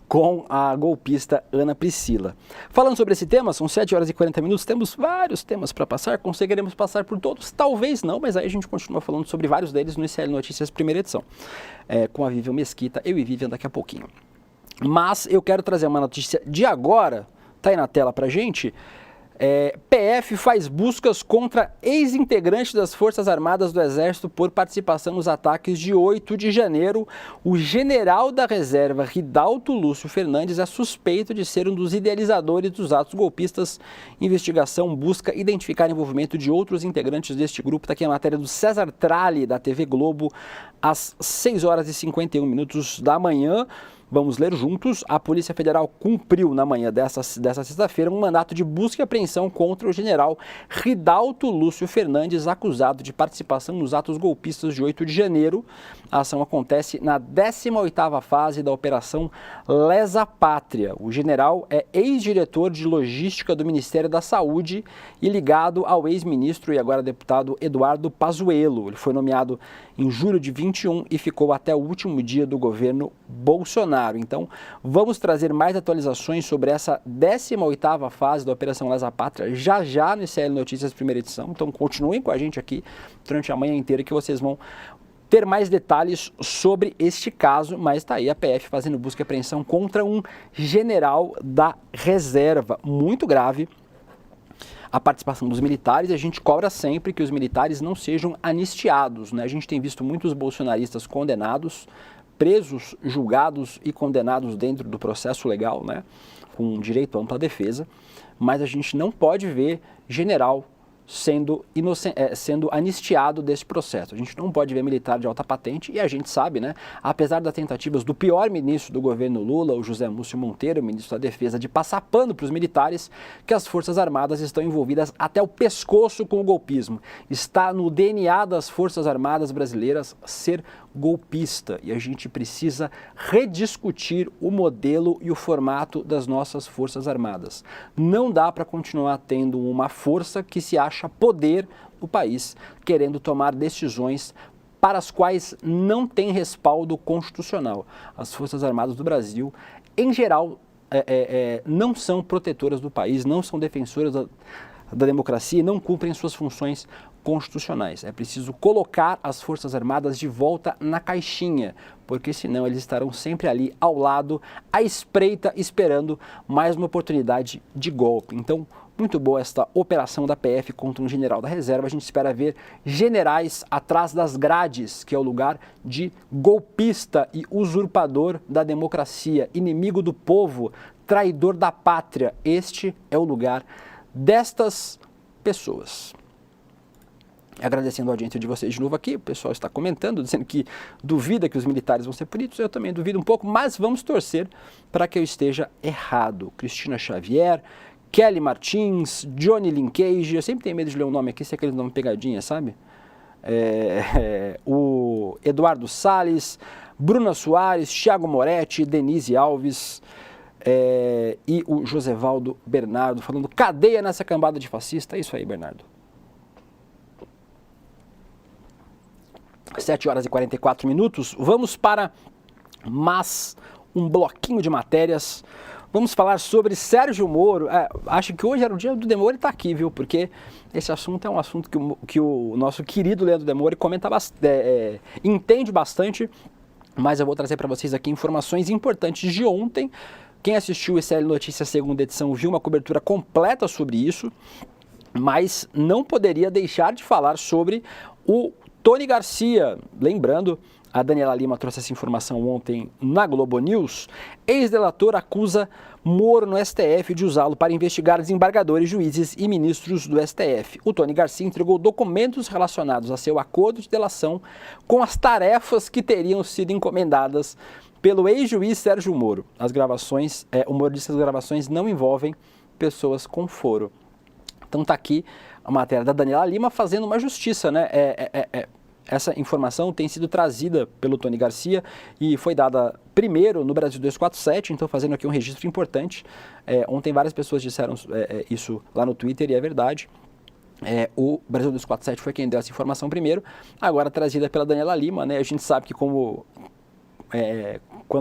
com a golpista Ana Priscila. Falando sobre esse tema, são 7 horas e 40 minutos, temos vários temas para passar, conseguiremos passar por todos? Talvez não, mas aí a gente continua falando sobre vários deles no ICL Notícias primeira edição, com a Vivian Mesquita, eu e Vivian daqui a pouquinho. Mas eu quero trazer uma notícia de agora, tá aí na tela pra gente, PF faz buscas contra ex-integrantes das Forças Armadas do Exército por participação nos ataques de 8 de janeiro. O general da reserva, Ridalto Lúcio Fernandes, é suspeito de ser um dos idealizadores dos atos golpistas. Investigação busca identificar envolvimento de outros integrantes deste grupo. Está aqui a matéria do César Tralli, da TV Globo, às 6h51 da manhã. Vamos ler juntos. A Polícia Federal cumpriu na manhã dessa sexta-feira um mandato de busca e apreensão contra o general Ridalto Lúcio Fernandes, acusado de participação nos atos golpistas de 8 de janeiro. A ação acontece na 18ª fase da Operação Lesa Pátria. O general é ex-diretor de logística do Ministério da Saúde e ligado ao ex-ministro e agora deputado Eduardo Pazuello. Ele foi nomeado em julho de 21 e ficou até o último dia do governo Bolsonaro. Então, vamos trazer mais atualizações sobre essa 18ª fase da Operação Lesa Pátria já no ICL Notícias primeira edição. Então, continuem com a gente aqui durante a manhã inteira que vocês vão ter mais detalhes sobre este caso, mas está aí a PF fazendo busca e apreensão contra um general da reserva. Muito grave a participação dos militares, e a gente cobra sempre que os militares não sejam anistiados, né? A gente tem visto muitos bolsonaristas condenados, presos, julgados e condenados dentro do processo legal, né, com direito à ampla defesa, mas a gente não pode ver general sendo anistiado desse processo. A gente não pode ver militar de alta patente e a gente sabe, né, apesar das tentativas do pior ministro do governo Lula, o José Múcio Monteiro, ministro da Defesa, de passar pano para os militares, que as Forças Armadas estão envolvidas até o pescoço com o golpismo. Está no DNA das Forças Armadas brasileiras ser golpista e a gente precisa rediscutir o modelo e o formato das nossas Forças Armadas. Não dá para continuar tendo uma força que se acha poder no país, querendo tomar decisões para as quais não tem respaldo constitucional. As Forças Armadas do Brasil, em geral, não são protetoras do país, não são defensoras da democracia e não cumprem suas funções constitucionais. É preciso colocar as Forças Armadas de volta na caixinha, porque senão eles estarão sempre ali ao lado, à espreita, esperando mais uma oportunidade de golpe. Então, muito boa esta operação da PF contra um general da reserva. A gente espera ver generais atrás das grades, que é o lugar de golpista e usurpador da democracia, inimigo do povo, traidor da pátria. Este é o lugar destas pessoas. Agradecendo a audiência de vocês de novo aqui, o pessoal está comentando, dizendo que duvida que os militares vão ser punidos, eu também duvido um pouco, mas vamos torcer para que eu esteja errado. Cristina Xavier, Kelly Martins, Johnny Linkage, eu sempre tenho medo de ler o nome aqui, se é aquele nome pegadinha, sabe? O Eduardo Salles, Bruna Soares, Thiago Moretti, Denise Alves e o Josevaldo Bernardo falando cadeia nessa cambada de fascista. É isso aí, Bernardo. 7h44, vamos para um bloquinho de matérias. Vamos falar sobre Sérgio Moro. Acho que hoje era o dia do Demore estar aqui, viu? Porque esse assunto é um assunto que o nosso querido Leandro Demore comenta entende bastante, mas eu vou trazer para vocês aqui informações importantes de ontem. Quem assistiu o ICL Notícias segunda edição viu uma cobertura completa sobre isso, mas não poderia deixar de falar sobre o Tony Garcia. Lembrando, a Daniela Lima trouxe essa informação ontem na Globo News. Ex-delator acusa Moro no STF de usá-lo para investigar desembargadores, juízes e ministros do STF. O Tony Garcia entregou documentos relacionados a seu acordo de delação com as tarefas que teriam sido encomendadas pelo ex-juiz Sérgio Moro. As gravações, o Moro disse que as gravações não envolvem pessoas com foro. Então está aqui a matéria da Daniela Lima fazendo uma justiça, né? Essa informação tem sido trazida pelo Tony Garcia e foi dada primeiro no Brasil 247, então fazendo aqui um registro importante. Ontem várias pessoas disseram isso lá no Twitter e é verdade. O Brasil 247 foi quem deu essa informação primeiro, agora trazida pela Daniela Lima, né? A gente sabe que quando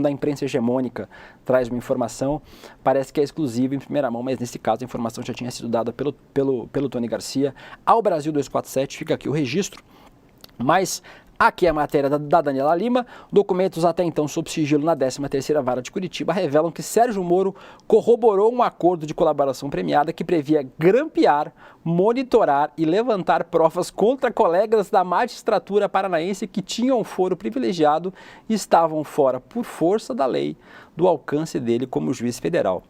a imprensa hegemônica traz uma informação, parece que é exclusiva em primeira mão, mas nesse caso a informação já tinha sido dada pelo Tony Garcia ao Brasil 247, fica aqui o registro. Mas Aqui é a matéria da Daniela Lima. Documentos até então sob sigilo na 13ª Vara de Curitiba revelam que Sérgio Moro corroborou um acordo de colaboração premiada que previa grampear, monitorar e levantar provas contra colegas da magistratura paranaense que tinham foro privilegiado e estavam fora, por força da lei, do alcance dele como juiz federal.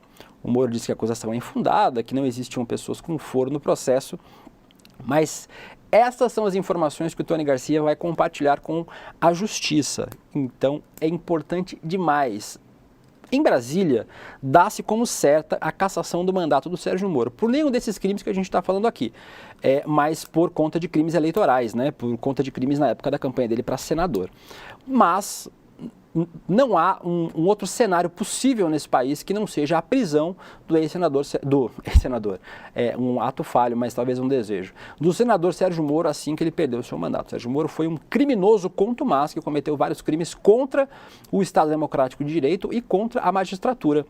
O Moro disse que a acusação é infundada, que não existiam pessoas com foro no processo, mas essas são as informações que o Tony Garcia vai compartilhar com a Justiça. Então, é importante demais. Em Brasília, dá-se como certa a cassação do mandato do Sérgio Moro, por nenhum desses crimes que a gente está falando aqui, mas por conta de crimes eleitorais, né? Por conta de crimes na época da campanha dele para senador. Mas não há um outro cenário possível nesse país que não seja a prisão do ex-senador, um ato falho, mas talvez um desejo, do senador Sérgio Moro assim que ele perdeu o seu mandato. Sérgio Moro foi um criminoso contumaz que cometeu vários crimes contra o Estado Democrático de Direito e contra a magistratura,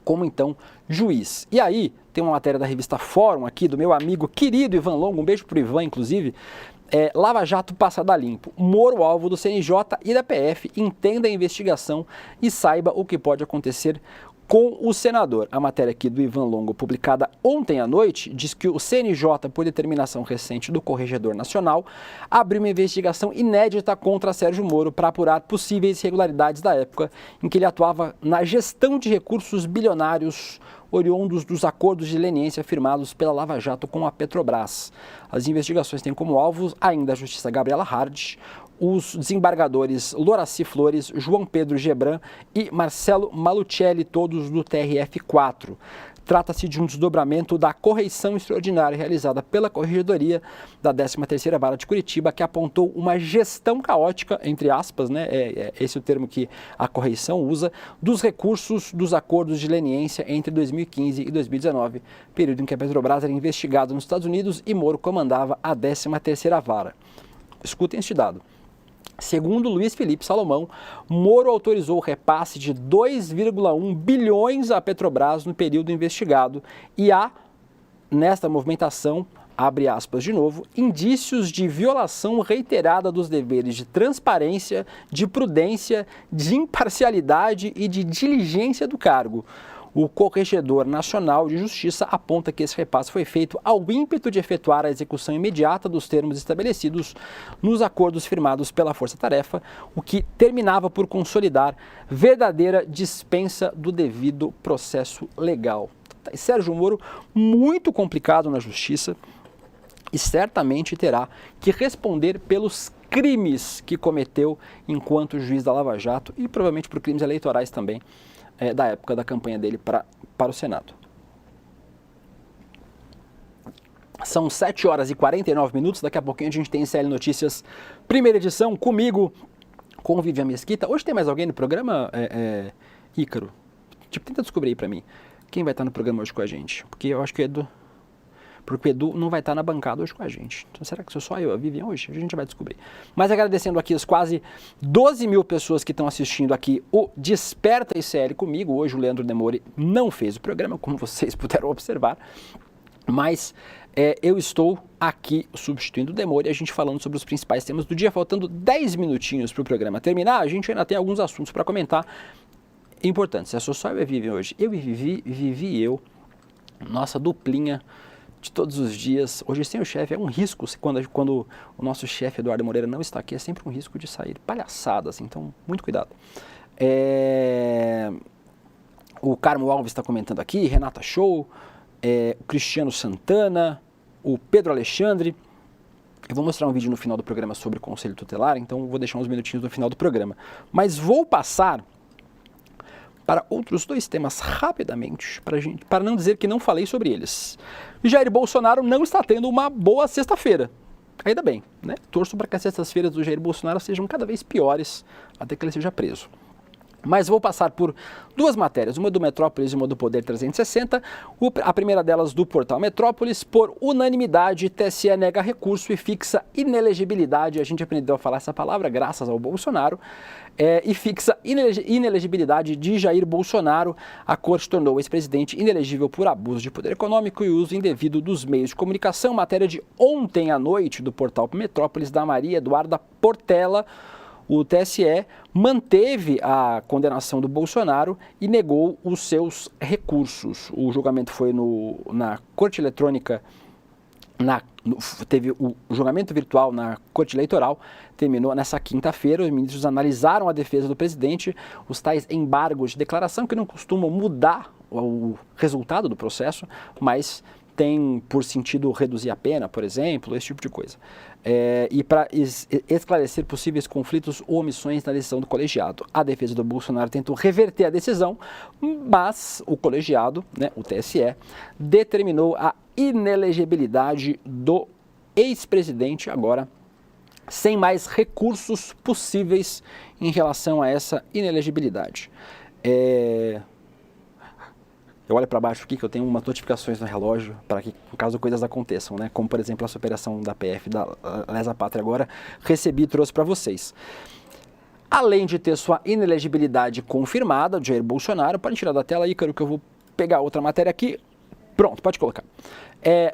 como então juiz. E aí, tem uma matéria da revista Fórum aqui, do meu amigo querido Ivan Longo, um beijo pro Ivan, inclusive. Lava Jato passada a limpo. Moro, alvo do CNJ e da PF, entenda a investigação e saiba o que pode acontecer com o senador. A matéria aqui do Ivan Longo, publicada ontem à noite, diz que o CNJ, por determinação recente do Corregedor Nacional, abriu uma investigação inédita contra Sérgio Moro para apurar possíveis irregularidades da época em que ele atuava na gestão de recursos bilionários oriundos dos acordos de leniência firmados pela Lava Jato com a Petrobras. As investigações têm como alvos ainda a justiça Gabriela Hard, os desembargadores Loraci Flores, João Pedro Gebran e Marcelo Malucelli, todos do TRF4. Trata-se de um desdobramento da correição extraordinária realizada pela Corregedoria da 13ª Vara de Curitiba, que apontou uma gestão caótica, entre aspas, né, esse é o termo que a correição usa, dos recursos dos acordos de leniência entre 2015 e 2019, período em que a Petrobras era investigada nos Estados Unidos e Moro comandava a 13ª Vara. Escutem este dado. Segundo Luiz Felipe Salomão, Moro autorizou o repasse de 2,1 bilhões à Petrobras no período investigado e há, nesta movimentação, abre aspas de novo, indícios de violação reiterada dos deveres de transparência, de prudência, de imparcialidade e de diligência do cargo. O Corregedor Nacional de Justiça aponta que esse repasse foi feito ao ímpeto de efetuar a execução imediata dos termos estabelecidos nos acordos firmados pela Força Tarefa, o que terminava por consolidar verdadeira dispensa do devido processo legal. Sérgio Moro, muito complicado na Justiça e certamente terá que responder pelos crimes que cometeu enquanto juiz da Lava Jato e provavelmente por crimes eleitorais também, da época da campanha dele para o Senado. São 7 horas e 49 minutos, daqui a pouquinho a gente tem CL Notícias, primeira edição, comigo, com o Vivian Mesquita. Hoje tem mais alguém no programa, Ícaro? Tenta descobrir aí para mim, quem vai estar no programa hoje com a gente, porque eu acho que porque o Edu não vai estar na bancada hoje com a gente. Então será que sou só eu, a Vivian, hoje? A gente vai descobrir. Mas agradecendo aqui as quase 12 mil pessoas que estão assistindo aqui o Desperta ICL comigo. Hoje o Leandro Demore não fez o programa, como vocês puderam observar. Mas eu estou aqui substituindo o Demore, a gente falando sobre os principais temas do dia. Faltando 10 minutinhos para o programa terminar, a gente ainda tem alguns assuntos para comentar importantes. Se sou só eu e a Vivian hoje, eu e Vivi e eu, nossa duplinha de todos os dias. Hoje sem o chefe é um risco, quando o nosso chefe Eduardo Moreira não está aqui, é sempre um risco de sair palhaçadas, então muito cuidado. O Carmo Alves está comentando aqui, Renata Show, o Cristiano Santana, o Pedro Alexandre. Eu vou mostrar um vídeo no final do programa sobre o Conselho Tutelar, então vou deixar uns minutinhos no final do programa. Mas vou passar para outros dois temas rapidamente, para não dizer que não falei sobre eles. Jair Bolsonaro não está tendo uma boa sexta-feira. Ainda bem, né? Torço para que as sextas-feiras do Jair Bolsonaro sejam cada vez piores até que ele seja preso. Mas vou passar por duas matérias, uma do Metrópolis e uma do Poder 360. A primeira delas do portal Metrópolis. Por unanimidade, TSE nega recurso e fixa inelegibilidade. A gente aprendeu a falar essa palavra graças ao Bolsonaro. E fixa inelegibilidade de Jair Bolsonaro. A corte tornou o ex-presidente inelegível por abuso de poder econômico e uso indevido dos meios de comunicação. Matéria de ontem à noite do portal Metrópolis, da Maria Eduarda Portela. O TSE manteve a condenação do Bolsonaro e negou os seus recursos. O julgamento foi na Corte Eletrônica, teve o julgamento virtual na Corte Eleitoral, terminou nessa quinta-feira. Os ministros analisaram a defesa do presidente, os tais embargos de declaração que não costumam mudar o resultado do processo, mas tem por sentido reduzir a pena, por exemplo, esse tipo de coisa. E para esclarecer possíveis conflitos ou omissões na decisão do colegiado. A defesa do Bolsonaro tentou reverter a decisão, mas o colegiado, o TSE, determinou a inelegibilidade do ex-presidente agora, sem mais recursos possíveis em relação a essa inelegibilidade. Eu olho para baixo aqui que eu tenho umas notificações no relógio para que, caso coisas aconteçam, como por exemplo a superação da PF, da Lesa Pátria agora, recebi e trouxe para vocês. Além de ter sua inelegibilidade confirmada, Jair Bolsonaro, pode tirar da tela, Ícaro, que eu vou pegar outra matéria aqui. Pronto, pode colocar.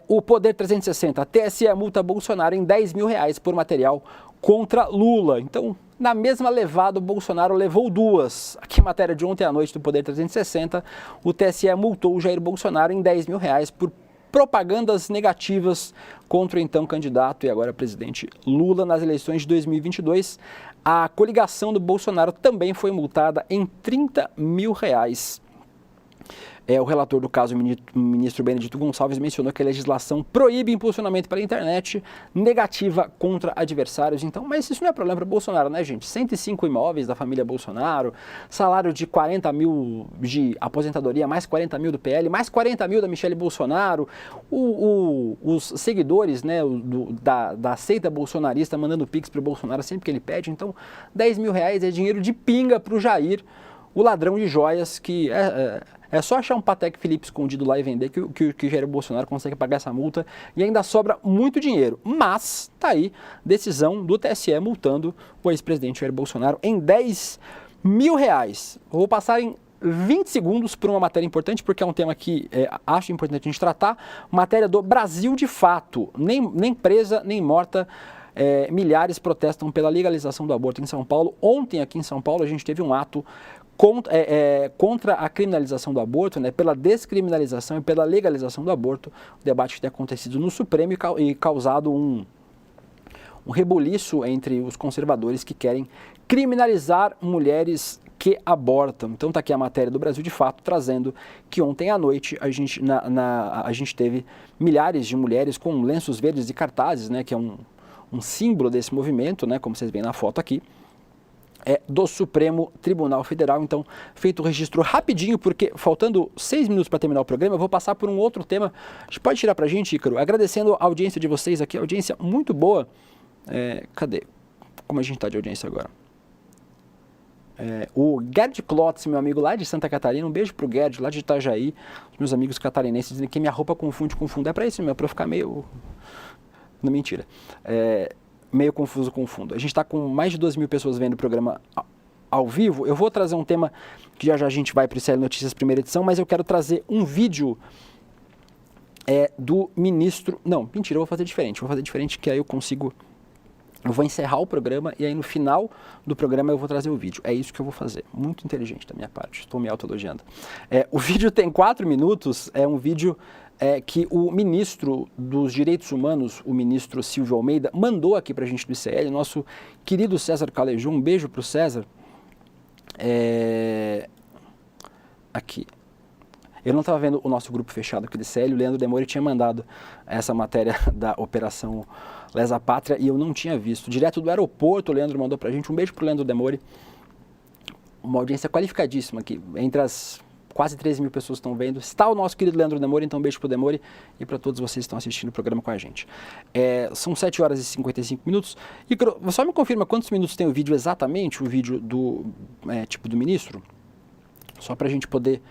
O Poder 360, TSE multa Bolsonaro em R$10 mil por material contra Lula. Então, na mesma levada, o Bolsonaro levou duas. Aqui matéria de ontem à noite do Poder 360, o TSE multou o Jair Bolsonaro em R$10 mil por propagandas negativas contra o então candidato e agora presidente Lula nas eleições de 2022. A coligação do Bolsonaro também foi multada em R$30 mil. O relator do caso, o ministro Benedito Gonçalves, mencionou que a legislação proíbe impulsionamento pela internet negativa contra adversários. Então, mas isso não é problema para o Bolsonaro, né, gente? 105 imóveis da família Bolsonaro, salário de 40 mil de aposentadoria, mais 40 mil do PL, mais 40 mil da Michele Bolsonaro, os seguidores da seita bolsonarista mandando pix para o Bolsonaro sempre que ele pede. Então, R$10 mil é dinheiro de pinga para o Jair, o ladrão de joias, que é só achar um Patek Philippe escondido lá e vender que Jair Bolsonaro consegue pagar essa multa e ainda sobra muito dinheiro. Mas tá aí, decisão do TSE multando o ex-presidente Jair Bolsonaro em R$10 mil. Vou passar em 20 segundos por uma matéria importante, porque é um tema que acho importante a gente tratar. Matéria do Brasil de Fato. Nem presa, nem morta. Milhares protestam pela legalização do aborto em São Paulo. Ontem, aqui em São Paulo, a gente teve um ato contra a criminalização do aborto, pela descriminalização e pela legalização do aborto. O debate que tem acontecido no Supremo e causado um rebuliço entre os conservadores que querem criminalizar mulheres que abortam. Então está aqui a matéria do Brasil de Fato, trazendo que ontem à noite a gente teve milhares de mulheres com lenços verdes e cartazes, que é um símbolo desse movimento, como vocês veem na foto aqui, do Supremo Tribunal Federal. Então, feito o registro rapidinho, porque faltando 6 minutos para terminar o programa, eu vou passar por um outro tema. A gente pode tirar para a gente, Ícaro? Agradecendo a audiência de vocês aqui, audiência muito boa. Cadê? Como a gente está de audiência agora? O Gerd Klotz, meu amigo lá de Santa Catarina, um beijo pro Gerd, lá de Itajaí, os meus amigos catarinenses dizem que minha roupa confunde. É para isso mesmo, para eu ficar meio... Não, mentira. Meio confuso com fundo. A gente está com mais de 2 mil pessoas vendo o programa ao vivo. Eu vou trazer um tema que já a gente vai para o ICL Notícias primeira edição, mas eu quero trazer um vídeo do ministro... Não, mentira, eu vou fazer diferente, que aí eu consigo... Eu vou encerrar o programa e aí no final do programa eu vou trazer o vídeo. É isso que eu vou fazer. Muito inteligente da minha parte. Estou me autoelogiando. O vídeo tem 4 minutos. É um vídeo que o ministro dos Direitos Humanos, o ministro Silvio Almeida, mandou aqui para a gente do ICL, nosso querido César Calejou. Um beijo para o César. Aqui. Eu não estava vendo o nosso grupo fechado aqui do ICL. O Leandro Demore tinha mandado essa matéria da Operação Lesa Pátria e eu não tinha visto. Direto do aeroporto, o Leandro mandou pra gente. Um beijo pro Leandro Demore. Uma audiência qualificadíssima aqui. Entre as quase 13 mil pessoas estão vendo. Está o nosso querido Leandro Demore, então um beijo pro Demore e para todos vocês que estão assistindo o programa com a gente. São 7 horas e 55 minutos. E só me confirma quantos minutos tem o vídeo exatamente, o vídeo do ministro? Só para a gente poder...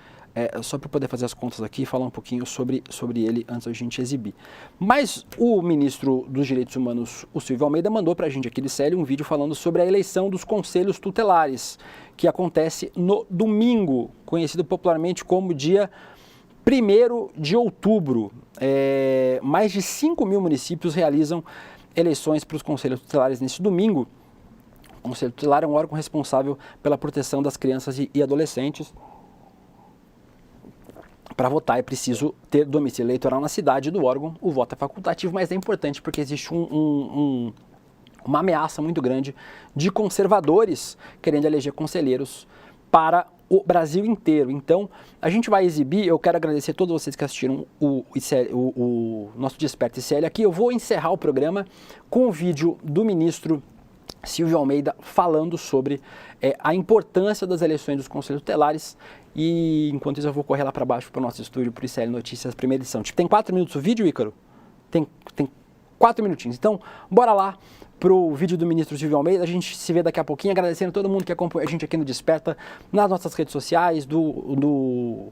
só para poder fazer as contas aqui e falar um pouquinho sobre ele antes da gente exibir. Mas o ministro dos Direitos Humanos, o Silvio Almeida, mandou para a gente aqui de Célio um vídeo falando sobre a eleição dos conselhos tutelares, que acontece no domingo, conhecido popularmente como dia 1º de outubro. Mais de 5 mil municípios realizam eleições para os conselhos tutelares nesse domingo. O Conselho Tutelar é um órgão responsável pela proteção das crianças e adolescentes. Para votar é preciso ter domicílio eleitoral na cidade do órgão. O voto é facultativo, mas é importante porque existe uma ameaça muito grande de conservadores querendo eleger conselheiros para o Brasil inteiro. Então, a gente vai exibir, eu quero agradecer a todos vocês que assistiram o nosso Desperta ICL aqui. Eu vou encerrar o programa com o vídeo do ministro Silvio Almeida falando sobre a importância das eleições dos conselhos tutelares. E enquanto isso eu vou correr lá para baixo para o nosso estúdio, para o ICL Notícias, primeira edição. Tem 4 minutos o vídeo, Ícaro? Tem 4 minutinhos. Então, bora lá pro vídeo do ministro Silvio Almeida. A gente se vê daqui a pouquinho, agradecendo a todo mundo que acompanha a gente aqui no Desperta, nas nossas redes sociais, do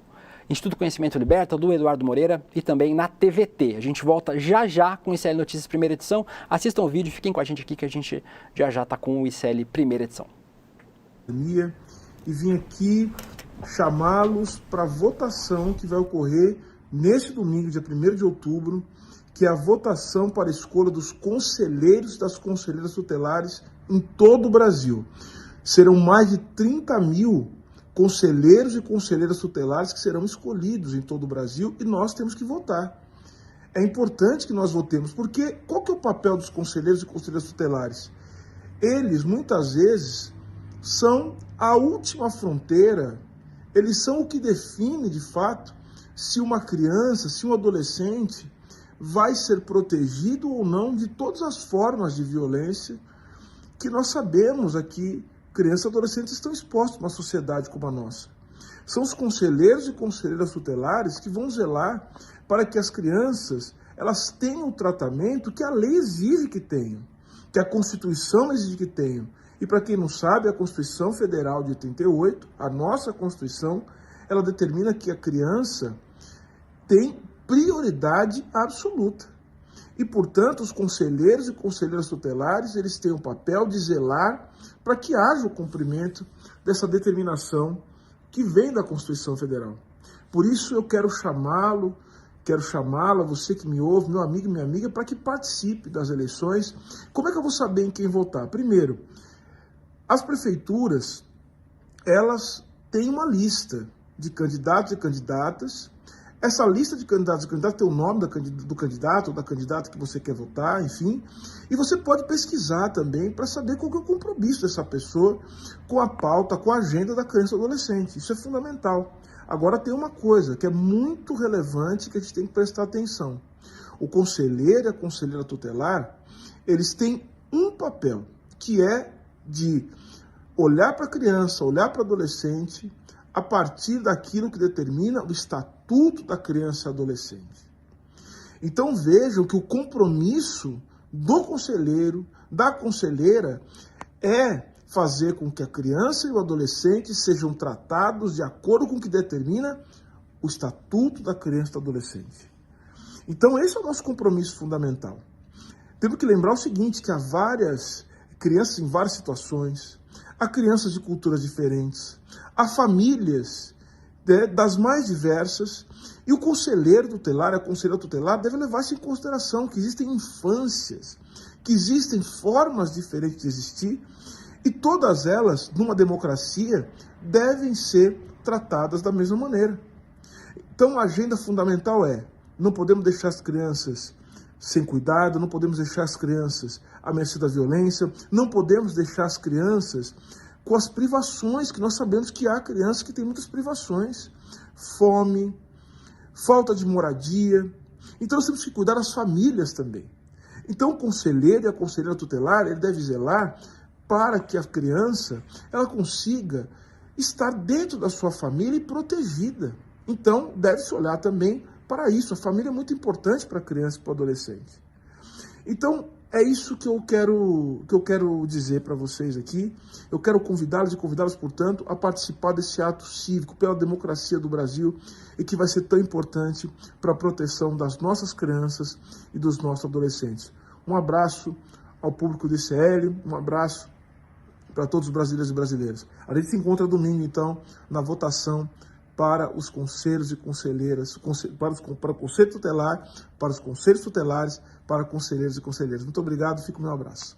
Instituto Conhecimento Liberta, do Eduardo Moreira e também na TVT. A gente volta já com o ICL Notícias primeira edição. Assistam o vídeo, fiquem com a gente aqui que a gente já está com o ICL primeira edição. E vim aqui chamá-los para a votação que vai ocorrer neste domingo, dia 1º de outubro, que é a votação para a escolha dos conselheiros das conselheiras tutelares em todo o Brasil. Serão mais de 30 mil conselheiros e conselheiras tutelares que serão escolhidos em todo o Brasil e nós temos que votar. É importante que nós votemos, porque qual que é o papel dos conselheiros e conselheiras tutelares? Eles, muitas vezes, são a última fronteira, eles são o que define, de fato, se uma criança, se um adolescente vai ser protegido ou não de todas as formas de violência que nós sabemos aqui, crianças e adolescentes estão expostos numa sociedade como a nossa. São os conselheiros e conselheiras tutelares que vão zelar para que as crianças elas tenham o tratamento que a lei exige que tenham, que a Constituição exige que tenham. E para quem não sabe, a Constituição Federal de 88, a nossa Constituição, ela determina que a criança tem prioridade absoluta. E, portanto, os conselheiros e conselheiras tutelares, eles têm o papel de zelar para que haja o cumprimento dessa determinação que vem da Constituição Federal. Por isso eu quero chamá-la, você que me ouve, meu amigo e minha amiga, para que participe das eleições. Como é que eu vou saber em quem votar? Primeiro, as prefeituras, elas têm uma lista de candidatos e candidatas. Essa lista de candidatos e candidatas tem o nome do candidato ou da candidata que você quer votar, enfim. E você pode pesquisar também para saber qual que é o compromisso dessa pessoa com a pauta, com a agenda da criança e do adolescente. Isso é fundamental. Agora tem uma coisa que é muito relevante que a gente tem que prestar atenção. O conselheiro e a conselheira tutelar, eles têm um papel, que é de olhar para a criança, olhar para o adolescente, a partir daquilo que determina o Estatuto da Criança e Adolescente. Então vejam que o compromisso do conselheiro, da conselheira, é fazer com que a criança e o adolescente sejam tratados de acordo com o que determina o Estatuto da Criança e do Adolescente. Então esse é o nosso compromisso fundamental. Temos que lembrar o seguinte, que há várias crianças em várias situações, há crianças de culturas diferentes, há famílias das mais diversas, e o conselheiro tutelar, a conselheira tutelar, deve levar isso em consideração, que existem infâncias, que existem formas diferentes de existir, e todas elas, numa democracia, devem ser tratadas da mesma maneira. Então a agenda fundamental é, não podemos deixar as crianças sem cuidado, não podemos deixar as crianças à mercê da violência, não podemos deixar as crianças com as privações, que nós sabemos que há crianças que têm muitas privações, fome, falta de moradia. Então nós temos que cuidar das famílias também. Então o conselheiro e a conselheira tutelar, ele deve zelar para que a criança ela consiga estar dentro da sua família e protegida. Então, deve-se olhar também para isso. A família é muito importante para a criança e para o adolescente. Então, é isso que eu quero dizer para vocês aqui. Eu quero convidá-los e convidá-los, portanto, a participar desse ato cívico pela democracia do Brasil e que vai ser tão importante para a proteção das nossas crianças e dos nossos adolescentes. Um abraço ao público do ICL, um abraço para todos os brasileiros e brasileiras. A gente se encontra domingo, então, na votação para os conselhos e conselheiras, para o Conselho Tutelar, para os conselhos tutelares, para conselheiros e conselheiras. Muito obrigado, fica o meu abraço.